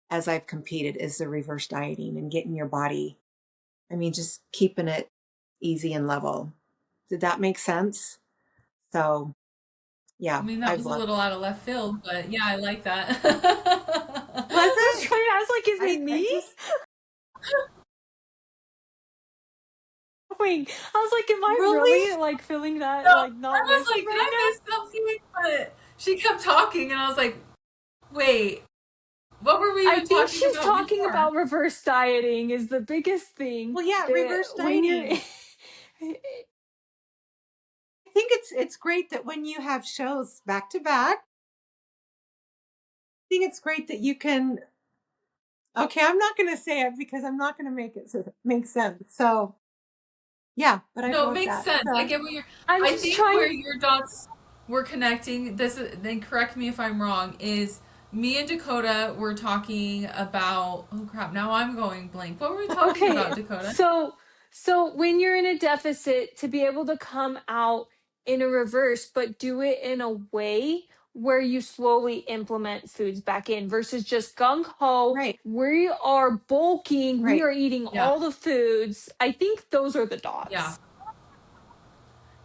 as I've competed is the reverse dieting and getting your body, I mean, just keeping it easy and level. Did that make sense? So, I yeah, mean, that I've was a loved little out of left field, but yeah, I like that. Was I was it? trying, I was like, is it I me? just Wait, I was like, am I really, really like feeling No, that like I not was with it like, did right I now? miss something? But she kept talking, and I was like, wait, what were we I even think talking she's about talking before? about reverse dieting is the biggest thing well, yeah, that reverse when you're dieting. I think it's great that when you have shows back to back, I think it's great that you can. Okay, I'm not going to say it because I'm not going to make it make sense. So Yeah, but I No, it wrote makes that. sense. I So get what you're. I'm I just think where trying. your dots were connecting. This is, then correct me if I'm wrong. Is me and Dakota were talking about. Oh crap! Now I'm going blank. What were we talking Okay, about, Dakota? so when you're in a deficit, to be able to come out in a reverse, but do it in a way where you slowly implement foods back in versus just gung ho. right, We are bulking, we right. are eating Yeah, all the foods. I think those are the yeah, dots.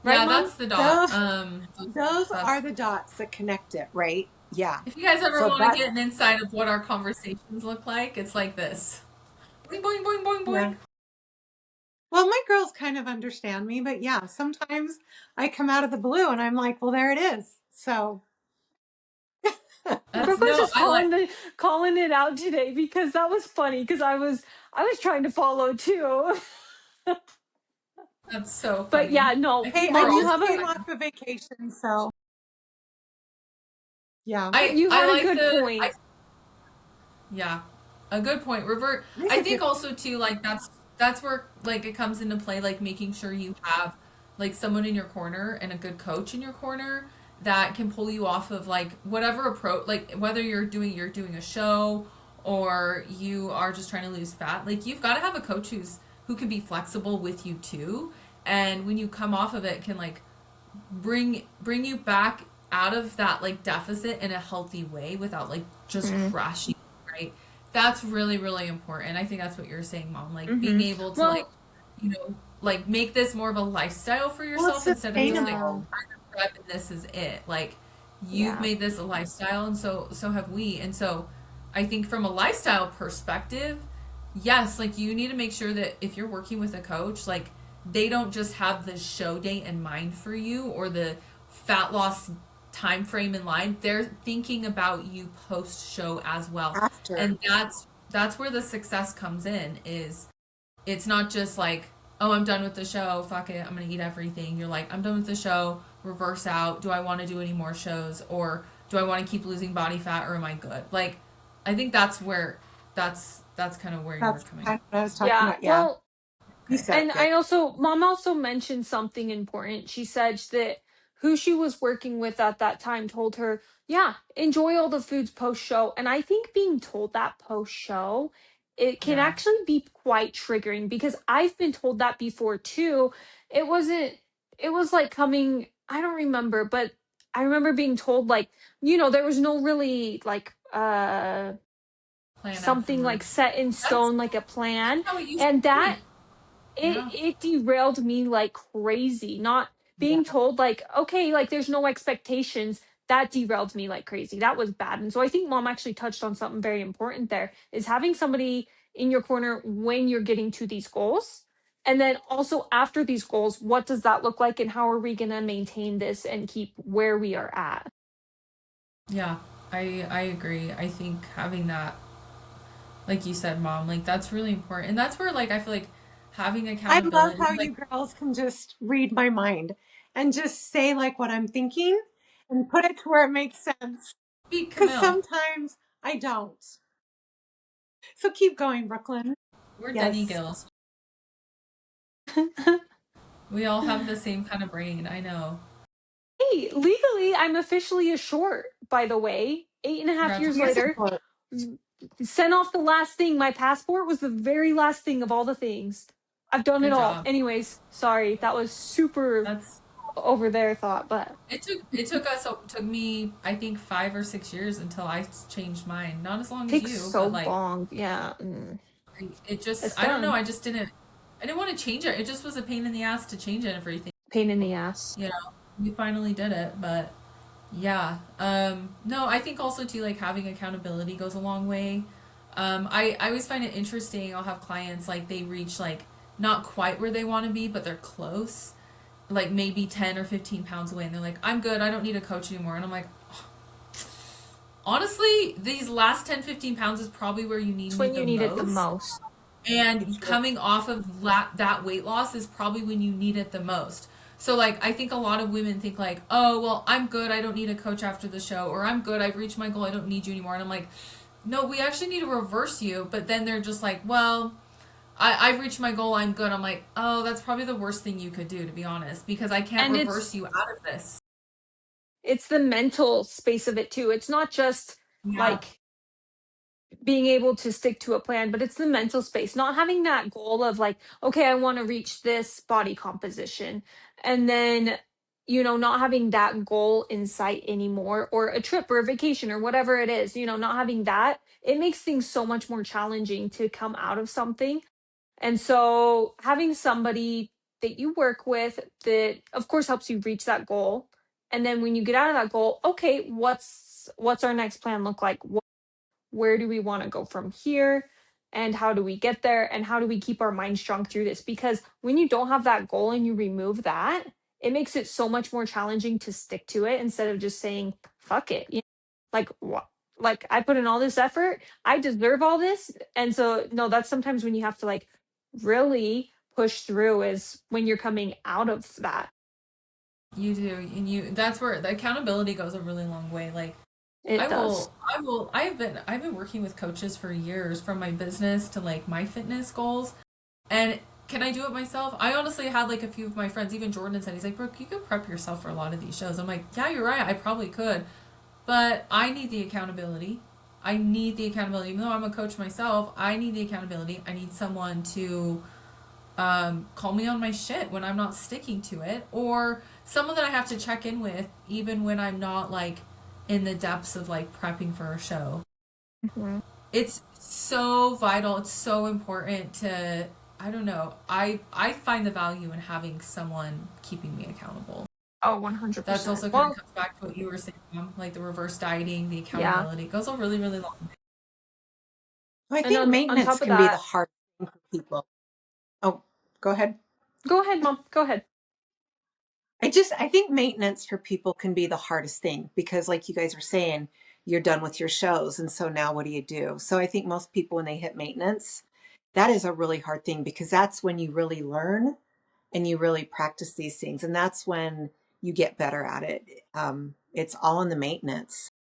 Right, yeah. mom? That's the dot. Those those That's. are the dots that connect it, right? Yeah. If you guys ever So want to that's get an insight of what our conversations look like, it's like this. Boing, boing, boing, boing, yeah. boing. Well, my girls kind of understand me, but yeah, sometimes I come out of the blue and I'm like, well, there it is. So That's Brooklyn's no. just I like. calling it out today because that was funny because I was trying to follow too. That's so But funny. yeah, no, I hey, think I we're mom, you all just have just a came kind off of. a vacation, so yeah. you I had a like good the. I point. Yeah, a good point. Revert. Here's I a good think also too, like that's where like it comes into play, like making sure you have like someone in your corner and a good coach in your corner that can pull you off of like whatever approach, like whether you're doing a show or you are just trying to lose fat. Like you've got to have a coach who can be flexible with you too, and when you come off of it, can like bring you back out of that like deficit in a healthy way without like just Mm-hmm. crashing, right? That's really really important. I think that's what you're saying, mom, like being Mm-hmm. able to like Well, like make this more of a lifestyle for well, it's yourself instead of just like yeah, sustainable. I'm a prep and this is it. Like you've yeah. made this a lifestyle, and so have we. And so I think from a lifestyle perspective, yes, like you need to make sure that if you're working with a coach, like they don't just have the show date in mind for you or the fat loss time frame in line. They're thinking about you post show as well. After. And that's where the success comes in is it's not just like, oh, I'm done with the show, fuck it, I'm gonna eat everything. You're like, I'm done with the show, reverse out. Do I want to do any more shows, or do I want to keep losing body fat, or am I good? Like, I think that's where that's kind of where you were That's coming. kind of what I was talking Yeah. about. Yeah. Well, You Okay. said it and good. mom also mentioned something important. She said that who she was working with at that time told her, yeah, enjoy all the foods post show. And I think being told that post show, it can Yeah. actually be quite triggering because I've been told that before too. It wasn't, it was like coming, I don't remember, but I remember being told like, there was no really like, Plan something like afterwards. set in That's stone, like a that's plan. how it used And to that be. it Yeah. it derailed me like crazy. Not being Yeah. told like, okay, like there's no expectations, that derailed me like crazy. That was bad. And so I think mom actually touched on something very important there, is having somebody in your corner when you're getting to these goals. And then also after these goals, what does that look like and how are we going to maintain this and keep where we are at? Yeah. I agree. I think having that, like you said, mom, like that's really important. And that's where like I feel like having I love accountability, how like you girls can just read my mind and just say like what I'm thinking and put it to where it makes sense. speak Because Camille. sometimes I don't. So keep going, Brooklyn. We're Denny Yes. Gills. We all have the same kind of brain. I know. Hey, legally, I'm officially a short, by the way. 8.5 years Here's a Congratulations. later. quote. Sent off the last thing. My passport was the very last thing of all the things. I've done it Good all. job. Anyways, sorry. That was super That's over there thought, but it took me I think 5 or 6 years until I changed mine. Not as long as takes you, but so like long. Yeah. it just It's I don't know. done. I didn't want to change it. It just was a pain in the ass to change it everything. Pain in the ass. You know, we finally did it, but yeah. No, I think also too like having accountability goes a long way. I always find it interesting. I'll have clients like they reach like not quite where they want to be, but they're close, like maybe 10 or 15 pounds away, and they're like, I'm good, I don't need a coach anymore. And I'm like, honestly, these last 10, 15 pounds is probably where you need It's me when the you need it the most. most. And coming off of that weight loss is probably when you need it the most. So, like, I think a lot of women think, like, oh, well, I'm good. I don't need a coach after the show. Or I'm good. I've reached my goal. I don't need you anymore. And I'm like, no, we actually need to reverse you. But then they're just like, well, I've reached my goal, I'm good. I'm like, oh, that's probably the worst thing you could do, to be honest, because I can't And reverse you out of this. it's the mental space of it too. It's not just Yeah. like being able to stick to a plan, but it's the mental space, not having that goal of like, okay, I want to reach this body composition. And then, not having that goal in sight anymore, or a trip or a vacation or whatever it is, not having that, it makes things so much more challenging to come out of something. And so having somebody that you work with that of course helps you reach that goal. And then when you get out of that goal, okay, what's our next plan look like? Where do we want to go from here, and how do we get there, and how do we keep our mind strong through this? Because when you don't have that goal and you remove that, it makes it so much more challenging to stick to it instead of just saying fuck it, like what, like I put in all this effort, I deserve all this. And so no, that's sometimes when you have to like really push through, is when you're coming out of that. You do, and that's where the accountability goes a really long way. Like It does. I've been working with coaches for years, from my business to like my fitness goals. And can I do it myself? I honestly had like a few of my friends, even Jordan said, he's like, Brooke, you could prep yourself for a lot of these shows. I'm like, yeah, you're right, I probably could. But I need the accountability. I need the accountability. Even though I'm a coach myself, I need the accountability. I need someone to call me on my shit when I'm not sticking to it, or someone that I have to check in with even when I'm not like in the depths of like prepping for a show. Mhm. It's so vital. It's so important to, I don't know. I find the value in having someone keeping me accountable. Oh, That's 100%. also kind of Well, comes back to what you were saying, like the reverse dieting, the yeah. accountability. It goes a really, really long way. I And think on maintenance top of can be the that, hardest thing for people. Oh, go ahead. go ahead, mom. Go ahead. I think maintenance for people can be the hardest thing because, like you guys were saying, you're done with your shows. And so now what do you do? So I think most people, when they hit maintenance, that is a really hard thing because that's when you really learn and you really practice these things. And that's when you get better at it. It's all in the maintenance.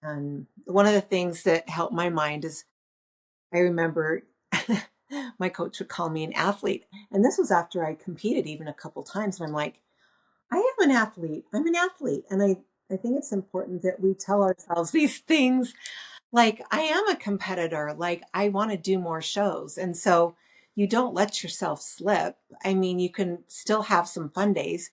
And one of the things that helped my mind is I remember my coach would call me an athlete. And this was after I competed even a couple times. And I'm like, I am an athlete. I'm an athlete. And I think it's important that we tell ourselves these things like, I am a competitor. Like, I want to do more shows. And so you don't let yourself slip. I mean, you can still have some fun days,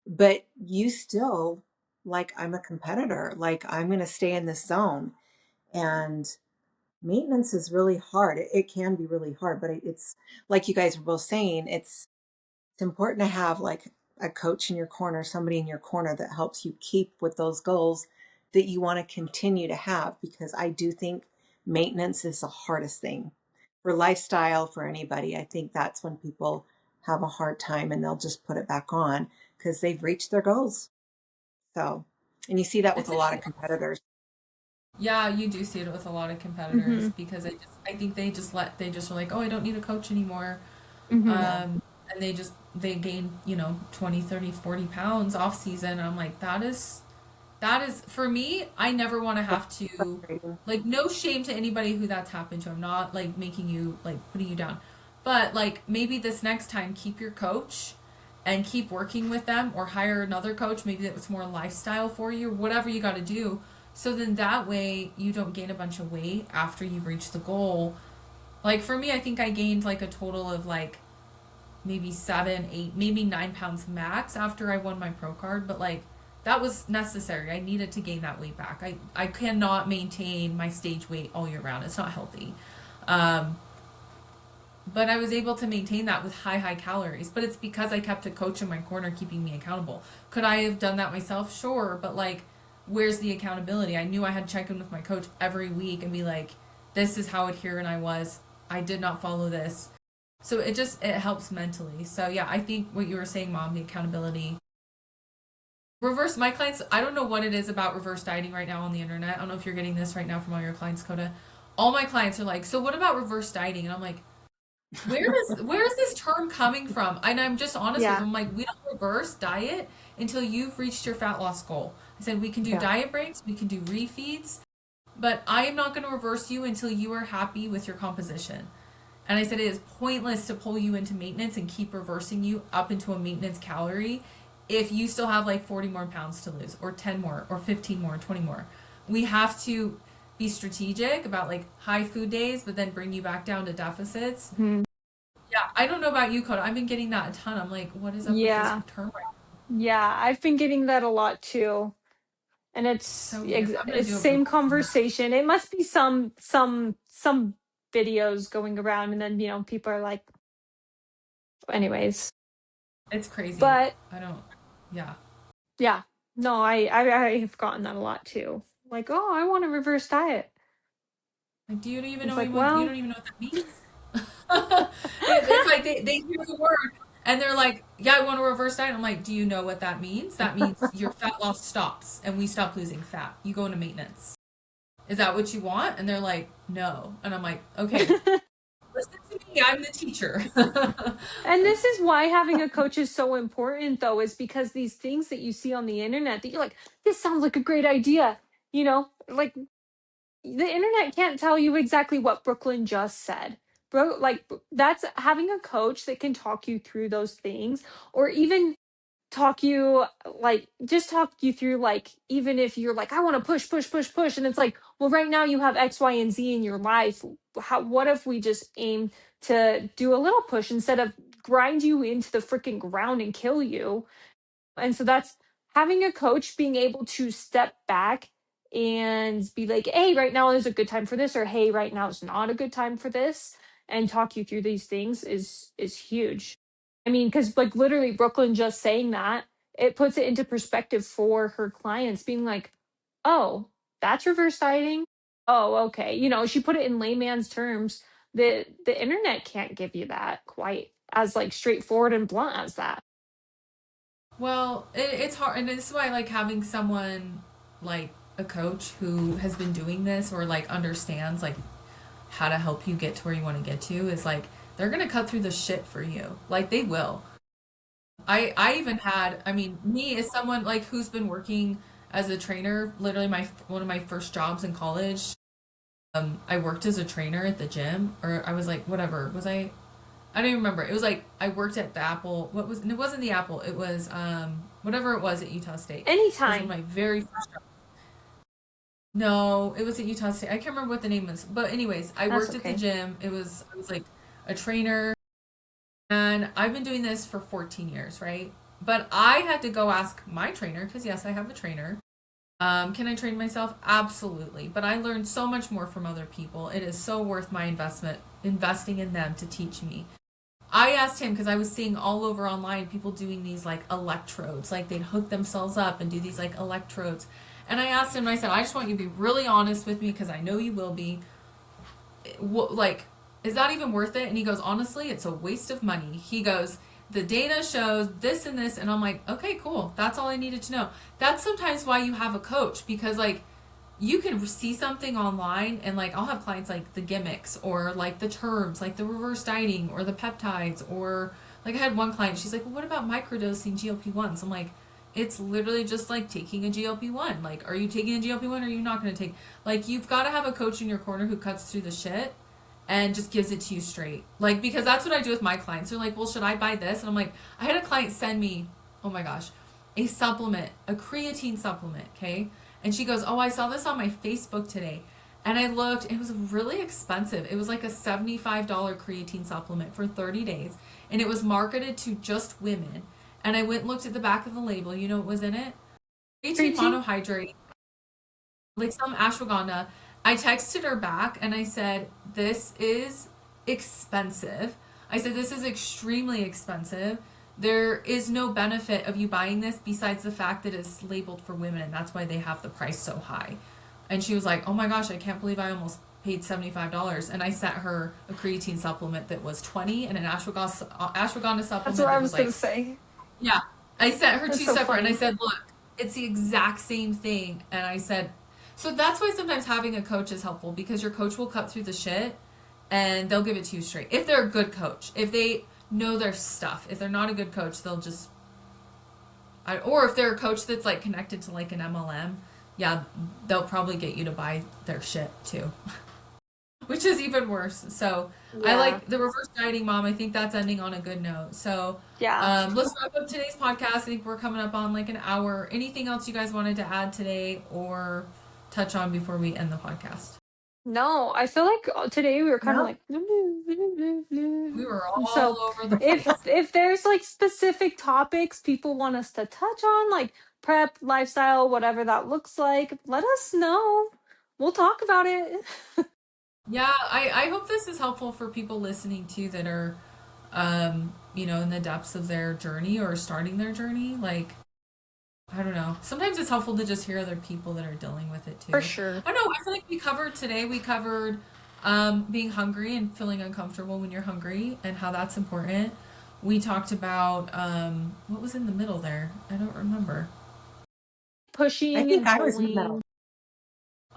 but you still, like, I'm a competitor. Like, I'm going to stay in this zone. And maintenance is really hard. It can be really hard, but it's like you guys were both saying, it's important to have like a coach in your corner, somebody in your corner that helps you keep with those goals that you want to continue to have. Because I do think maintenance is the hardest thing for lifestyle, for anybody. I think that's when people have a hard time and they'll just put it back on because they've reached their goals. So, and you see that with It's a lot of competitors. Yeah, you do see it with a lot of competitors Mm-hmm. because I think they just are like, oh, I don't need a coach anymore. Mm-hmm. Yeah. And they gain, 20, 30, 40 pounds off season. I'm like, that is for me, I never want to That's have to, frustrating. like, no shame to anybody who that's happened to. I'm not like making you, like, putting you down. But like maybe this next time keep your coach and keep working with them, or hire another coach maybe that's more lifestyle for you, or whatever you got to do, so then that way you don't gain a bunch of weight after you've reached the goal. Like for me, I think I gained like a total of like maybe 7, 8, maybe 9 pounds max after I won my pro card. But like that was necessary. I needed to gain that weight back. I cannot maintain my stage weight all year round. It's not healthy. Um, but I was able to maintain that with high calories. But it's because I kept a coach in my corner keeping me accountable. Could I have done that myself? Sure. But like, where's the accountability? I knew I had to check in with my coach every week and be like, this is how adherent I was. I did not follow this. So it helps mentally. So yeah, I think what you were saying, mom, the accountability. Reverse my clients, I don't know what it is about reverse dieting right now on the internet. I don't know if you're getting this right now from all your clients, Coda. All my clients are like, so what about reverse dieting? And I'm like, where is this term coming from? And I'm just honest with Yeah. them. I'm like, we don't reverse diet until you've reached your fat loss goal. I said we can do Yeah. diet breaks, we can do refeeds, but I am not going to reverse you until you are happy with your composition. And I said, it is pointless to pull you into maintenance and keep reversing you up into a maintenance calorie if you still have like 40 more pounds to lose, or 10 more, or 15 more, 20 more. We have to be strategic about like high food days, but then bring you back down to deficits. Mhm. Yeah, I don't know about you, Coda. I've been getting that a ton. I'm like, what is up with this Yeah. term right Yeah. I've been getting that a lot too. And now? So weird. I'm gonna it's do a same Google on that. conversation. It must be some videos going around, and then, people are like, anyways. It's crazy. But I don't. Yeah. yeah, no, I have gotten that a lot too. Like, oh, I want a reverse diet. Like, do you even It's know like, you well, don't even know what that means? It's like they hear the word and they're like, yeah, I want a reverse diet. I'm like, do you know what that means? That means your fat loss stops and we stop losing fat. You go into maintenance. Is that what you want? And they're like, no. And I'm like, okay, listen to me. I'm the teacher. and this is why having a coach is so important, though, is because these things that you see on the internet that you're like, this sounds like a great idea. Like, the internet can't tell you exactly what Brooklyn just said. Bro, like, that's having a coach that can talk you through those things, or even talk you through, like, even if you're like, I want to push, push, push, push, and it's like, well, right now you have X, Y, and Z in your life. What if we just aim to do a little push instead of grind you into the freaking ground and kill you? And so that's having a coach being able to step back and be like, hey, right now is a good time for this, or hey, right now is not a good time for this, and talk you through these things is huge. I mean, because like literally Brooklyn just saying that, it puts it into perspective for her clients, being like, oh, that's reverse dieting. Oh, okay. She put it in layman's terms. The internet can't give you that quite as like straightforward and blunt as that. Well, it's hard, and this is why I like having someone like a coach who has been doing this or like understands like how to help you get to where you want to get to. Is like they're gonna cut through the shit for you. Like they will. I even had, I mean, me as someone like who's been working as a trainer, literally my one of my first jobs in college. I worked as a trainer at the gym, or I was like, whatever, was I? I don't even remember. It was like I worked at the Apple. What was? And it wasn't the Apple. It was whatever it was at Utah State. It was one of Anytime. my very first jobs. No, it was at Utah State. I can't remember what the name was. But anyways, I That's worked at the okay. gym. I was like a trainer, and I've been doing this for 14 years, right? But I had to go ask my trainer because yes, I have a trainer. Can I train myself? Absolutely. But I learned so much more from other people. It is so worth my investing in them to teach me. I asked him because I was seeing all over online people doing these like electrodes, like they'd hook themselves up and do these like electrodes. And I asked him, I said, I just want you to be really honest with me because I know you will be. Like, is that even worth it? And he goes, honestly, it's a waste of money. He goes, the data shows this and this. And I'm like, okay, cool. That's all I needed to know. That's sometimes why you have a coach because, like, you can see something online and like I'll have clients like the gimmicks or like the terms like the reverse dieting or the peptides or like I had one client she's like, well, what about microdosing GLP-1s? I'm like, it's literally just like taking a GLP-1. Like, are you taking a GLP-1 or are you not going to take, like, you've got to have a coach in your corner who cuts through the shit and just gives it to you straight. Like, because that's what I do with my clients. They're like, well, should I buy this? And I'm like, I had a client send me, oh my gosh, a supplement, a creatine supplement, okay? And she goes, oh, I saw this on my Facebook today. And I looked, it was really expensive. It was like a $75 creatine supplement for 30 days. And it was marketed to just women. And I went and looked at the back of the label. You know what was in it? Creatine Preteen? monohydrate, like some ashwagandha. I texted her back and I said, this is expensive. I said, this is extremely expensive. There is no benefit of you buying this besides the fact that it's labeled for women and that's why they have the price so high. And she was like, oh my gosh, I can't believe I almost paid $75. And I sent her a creatine supplement that was 20 and an ashwagandha That's supplement what I that was was gonna like, say. yeah. I sent her That's two so separate and I funny. said, look, it's the exact same thing. And I said, so that's why sometimes having a coach is helpful because your coach will cut through the shit and they'll give it to you straight. If they're a good coach, if they know their stuff. If they're not a good coach, they'll just, or if they're a coach that's like connected to like an MLM, yeah, they'll probably get you to buy their shit too. which is even worse. So I Yeah. like the reverse dieting mom. I think that's ending on a good note. So Yeah. let's wrap up today's podcast. I think we're coming up on like an hour. Anything else you guys wanted to add today or touch on before we end the podcast? No, I feel like today we were kind of No, like We were so all over the place. if there's like specific topics people want us to touch on, like prep, lifestyle, whatever that looks like, let us know. We'll talk about it. Yeah, I hope this is helpful for people listening too that are, in the depths of their journey or starting their journey. Like, I don't know. Sometimes it's helpful to just hear other people that are dealing with it For too. sure. I don't know. I feel like we covered being hungry and feeling uncomfortable when you're hungry and how that's important. We talked about what was in the middle there? I don't remember. I Pushing think and I was in the middle. pulling.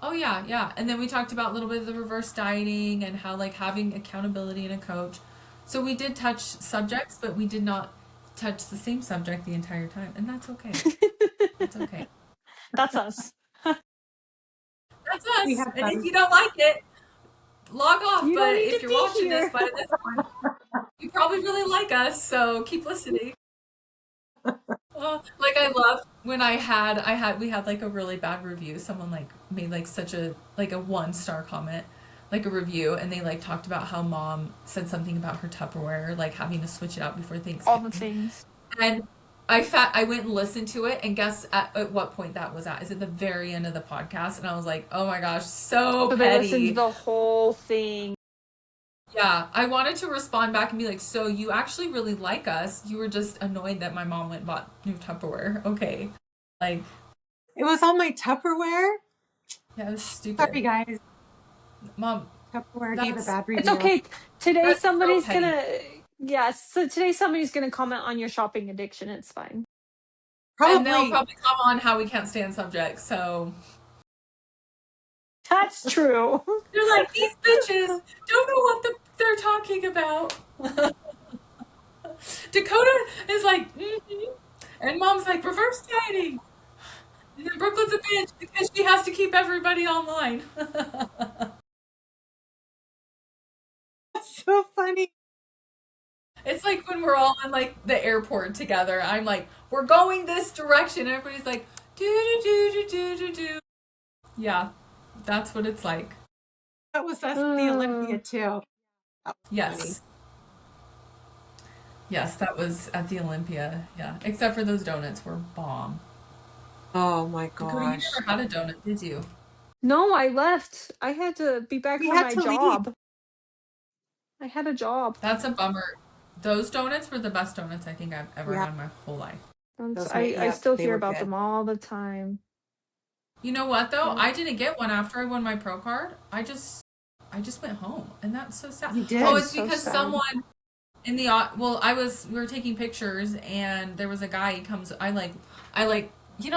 Oh yeah, yeah. And then we talked about a little bit of the reverse dieting and how like having accountability and a coach. So we did touch subjects, but we did not touch the same subject the entire time, and that's okay. That's okay. That's us. That's We us. had And if fun. you don't like it, log off. You don't But need if to you're be watching this here. by this point, you probably really like us, so keep listening. Like I loved when we had like a really bad review. Someone like made like such a like a 1-star comment, like a review, and they like talked about how mom said something about her Tupperware, like having to switch it out before All the Thanksgiving. things. And I went and listened to it, and guess at what point that was at? Is at the very end of the podcast, and I was like, oh my gosh, so So they listened to petty. the whole thing. Yeah, I wanted to respond back and be like, so you actually really like us. You were just annoyed that my mom went and bought new Tupperware. Okay. Like, It was on my Tupperware. yeah, it was Sorry, stupid. guys. Mom, Tupperware gave a that's bad It's review. okay. Today that's so somebody's petty. gonna yes, so today somebody's gonna comment on your shopping addiction. It's fine. And they'll Probably. probably come on how we can't stand subjects. So That's true. they're like, these bitches don't know what they're talking about. Dakota is like, mm-hmm. And mom's like, reverse dieting. And then Brooklyn's a bitch because she has to keep everybody online. That's so funny. It's like when we're all in like the airport together. I'm like, we're going this direction. And everybody's like, do do do do do do do. Yeah, that's what it's like. That was us at the Olympia too. That was funny. Yes. Yes, that was at the Olympia. Yeah. Except for those donuts were bomb. Oh my Dakota, you gosh. never had a donut, did you? No, I left. I had to be back We for had my to leave. job. I had a job. That's a bummer. Those donuts were the best donuts I think I've ever Yeah, had in my whole life. I still they hear were about good. them all the time. You know what though? Yep. I didn't get one after I won my pro card. I just went home, and that's so sad. You Oh, did. it's That's so because sad. someone in the well, we were taking pictures, and there was a guy. He comes. I like.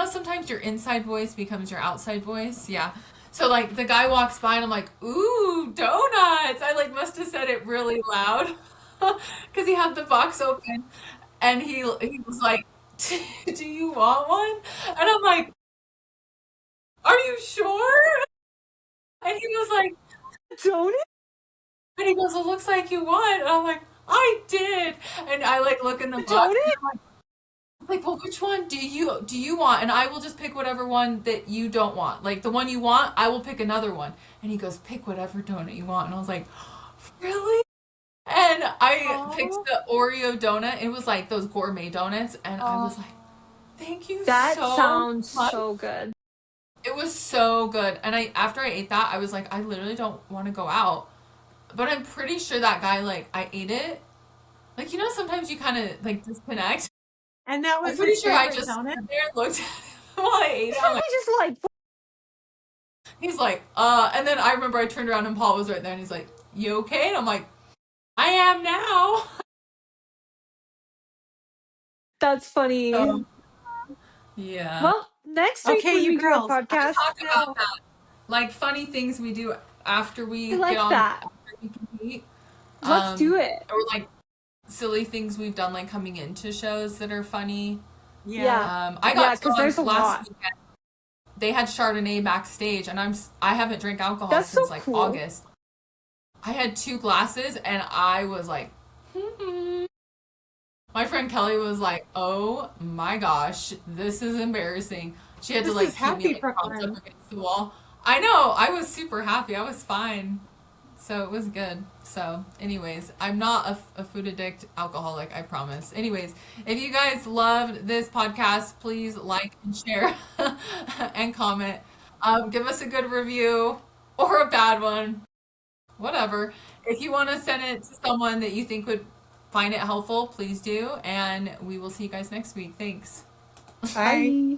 Sometimes your inside voice becomes your outside voice. Yeah. So like the guy walks by, and I'm like, ooh, donuts. I like must have said it really loud because he had the box open, and he was like, do you want one? And I'm like, are you sure? And he was like, Don't and he goes, it looks like you won. And I'm like, I did. And I like look in the it? box Don't and it? I'm like, well, which one do you want? And I will just pick whatever one that you don't want. Like the one you want, I will pick another one. And he goes, pick whatever donut you want. And I was like, really? And I picked Oh, the Oreo donut. It was like those gourmet donuts. And I was like, oh, thank you that so sounds much. so good. It was so good. And after I ate that, I was like, I literally don't want to go out. But I'm pretty sure that guy, like, I ate it. Like, sometimes you kind of, like, disconnect. And that I'm was pretty his sure I favorite just donut. stood there and looked at him while I ate He's it. I'm probably like, just like, he's like, and then I remember I turned around and Paul was right there and he's like, you okay? And I'm like, I am now. that's funny. So, yeah. Well, next week Okay, when you we do a girls. I podcast, talk about that. Like, funny things we do after I we get like on, that. after we compete. Let's do it. Or, like, silly things we've done, like, coming into shows that are funny. Yeah. Yeah. I Yeah, got because there's drunk a last lot. weekend. They had Chardonnay backstage, and I haven't drank alcohol That's so since like cool. August. I had 2 glasses and I was like, my friend Kelly was like, "Oh my gosh, this is embarrassing." She had to This like is keep me happy like propped up Brooklyn. against the wall. I know, I was super happy. I was fine. So it was good. So, anyways, I'm not a food addict alcoholic, I promise. Anyways, if you guys loved this podcast, please like and share and comment. Give us a good review or a bad one, whatever. If you want to send it to someone that you think would find it helpful, please do. And we will see you guys next week. Thanks. Bye. Bye.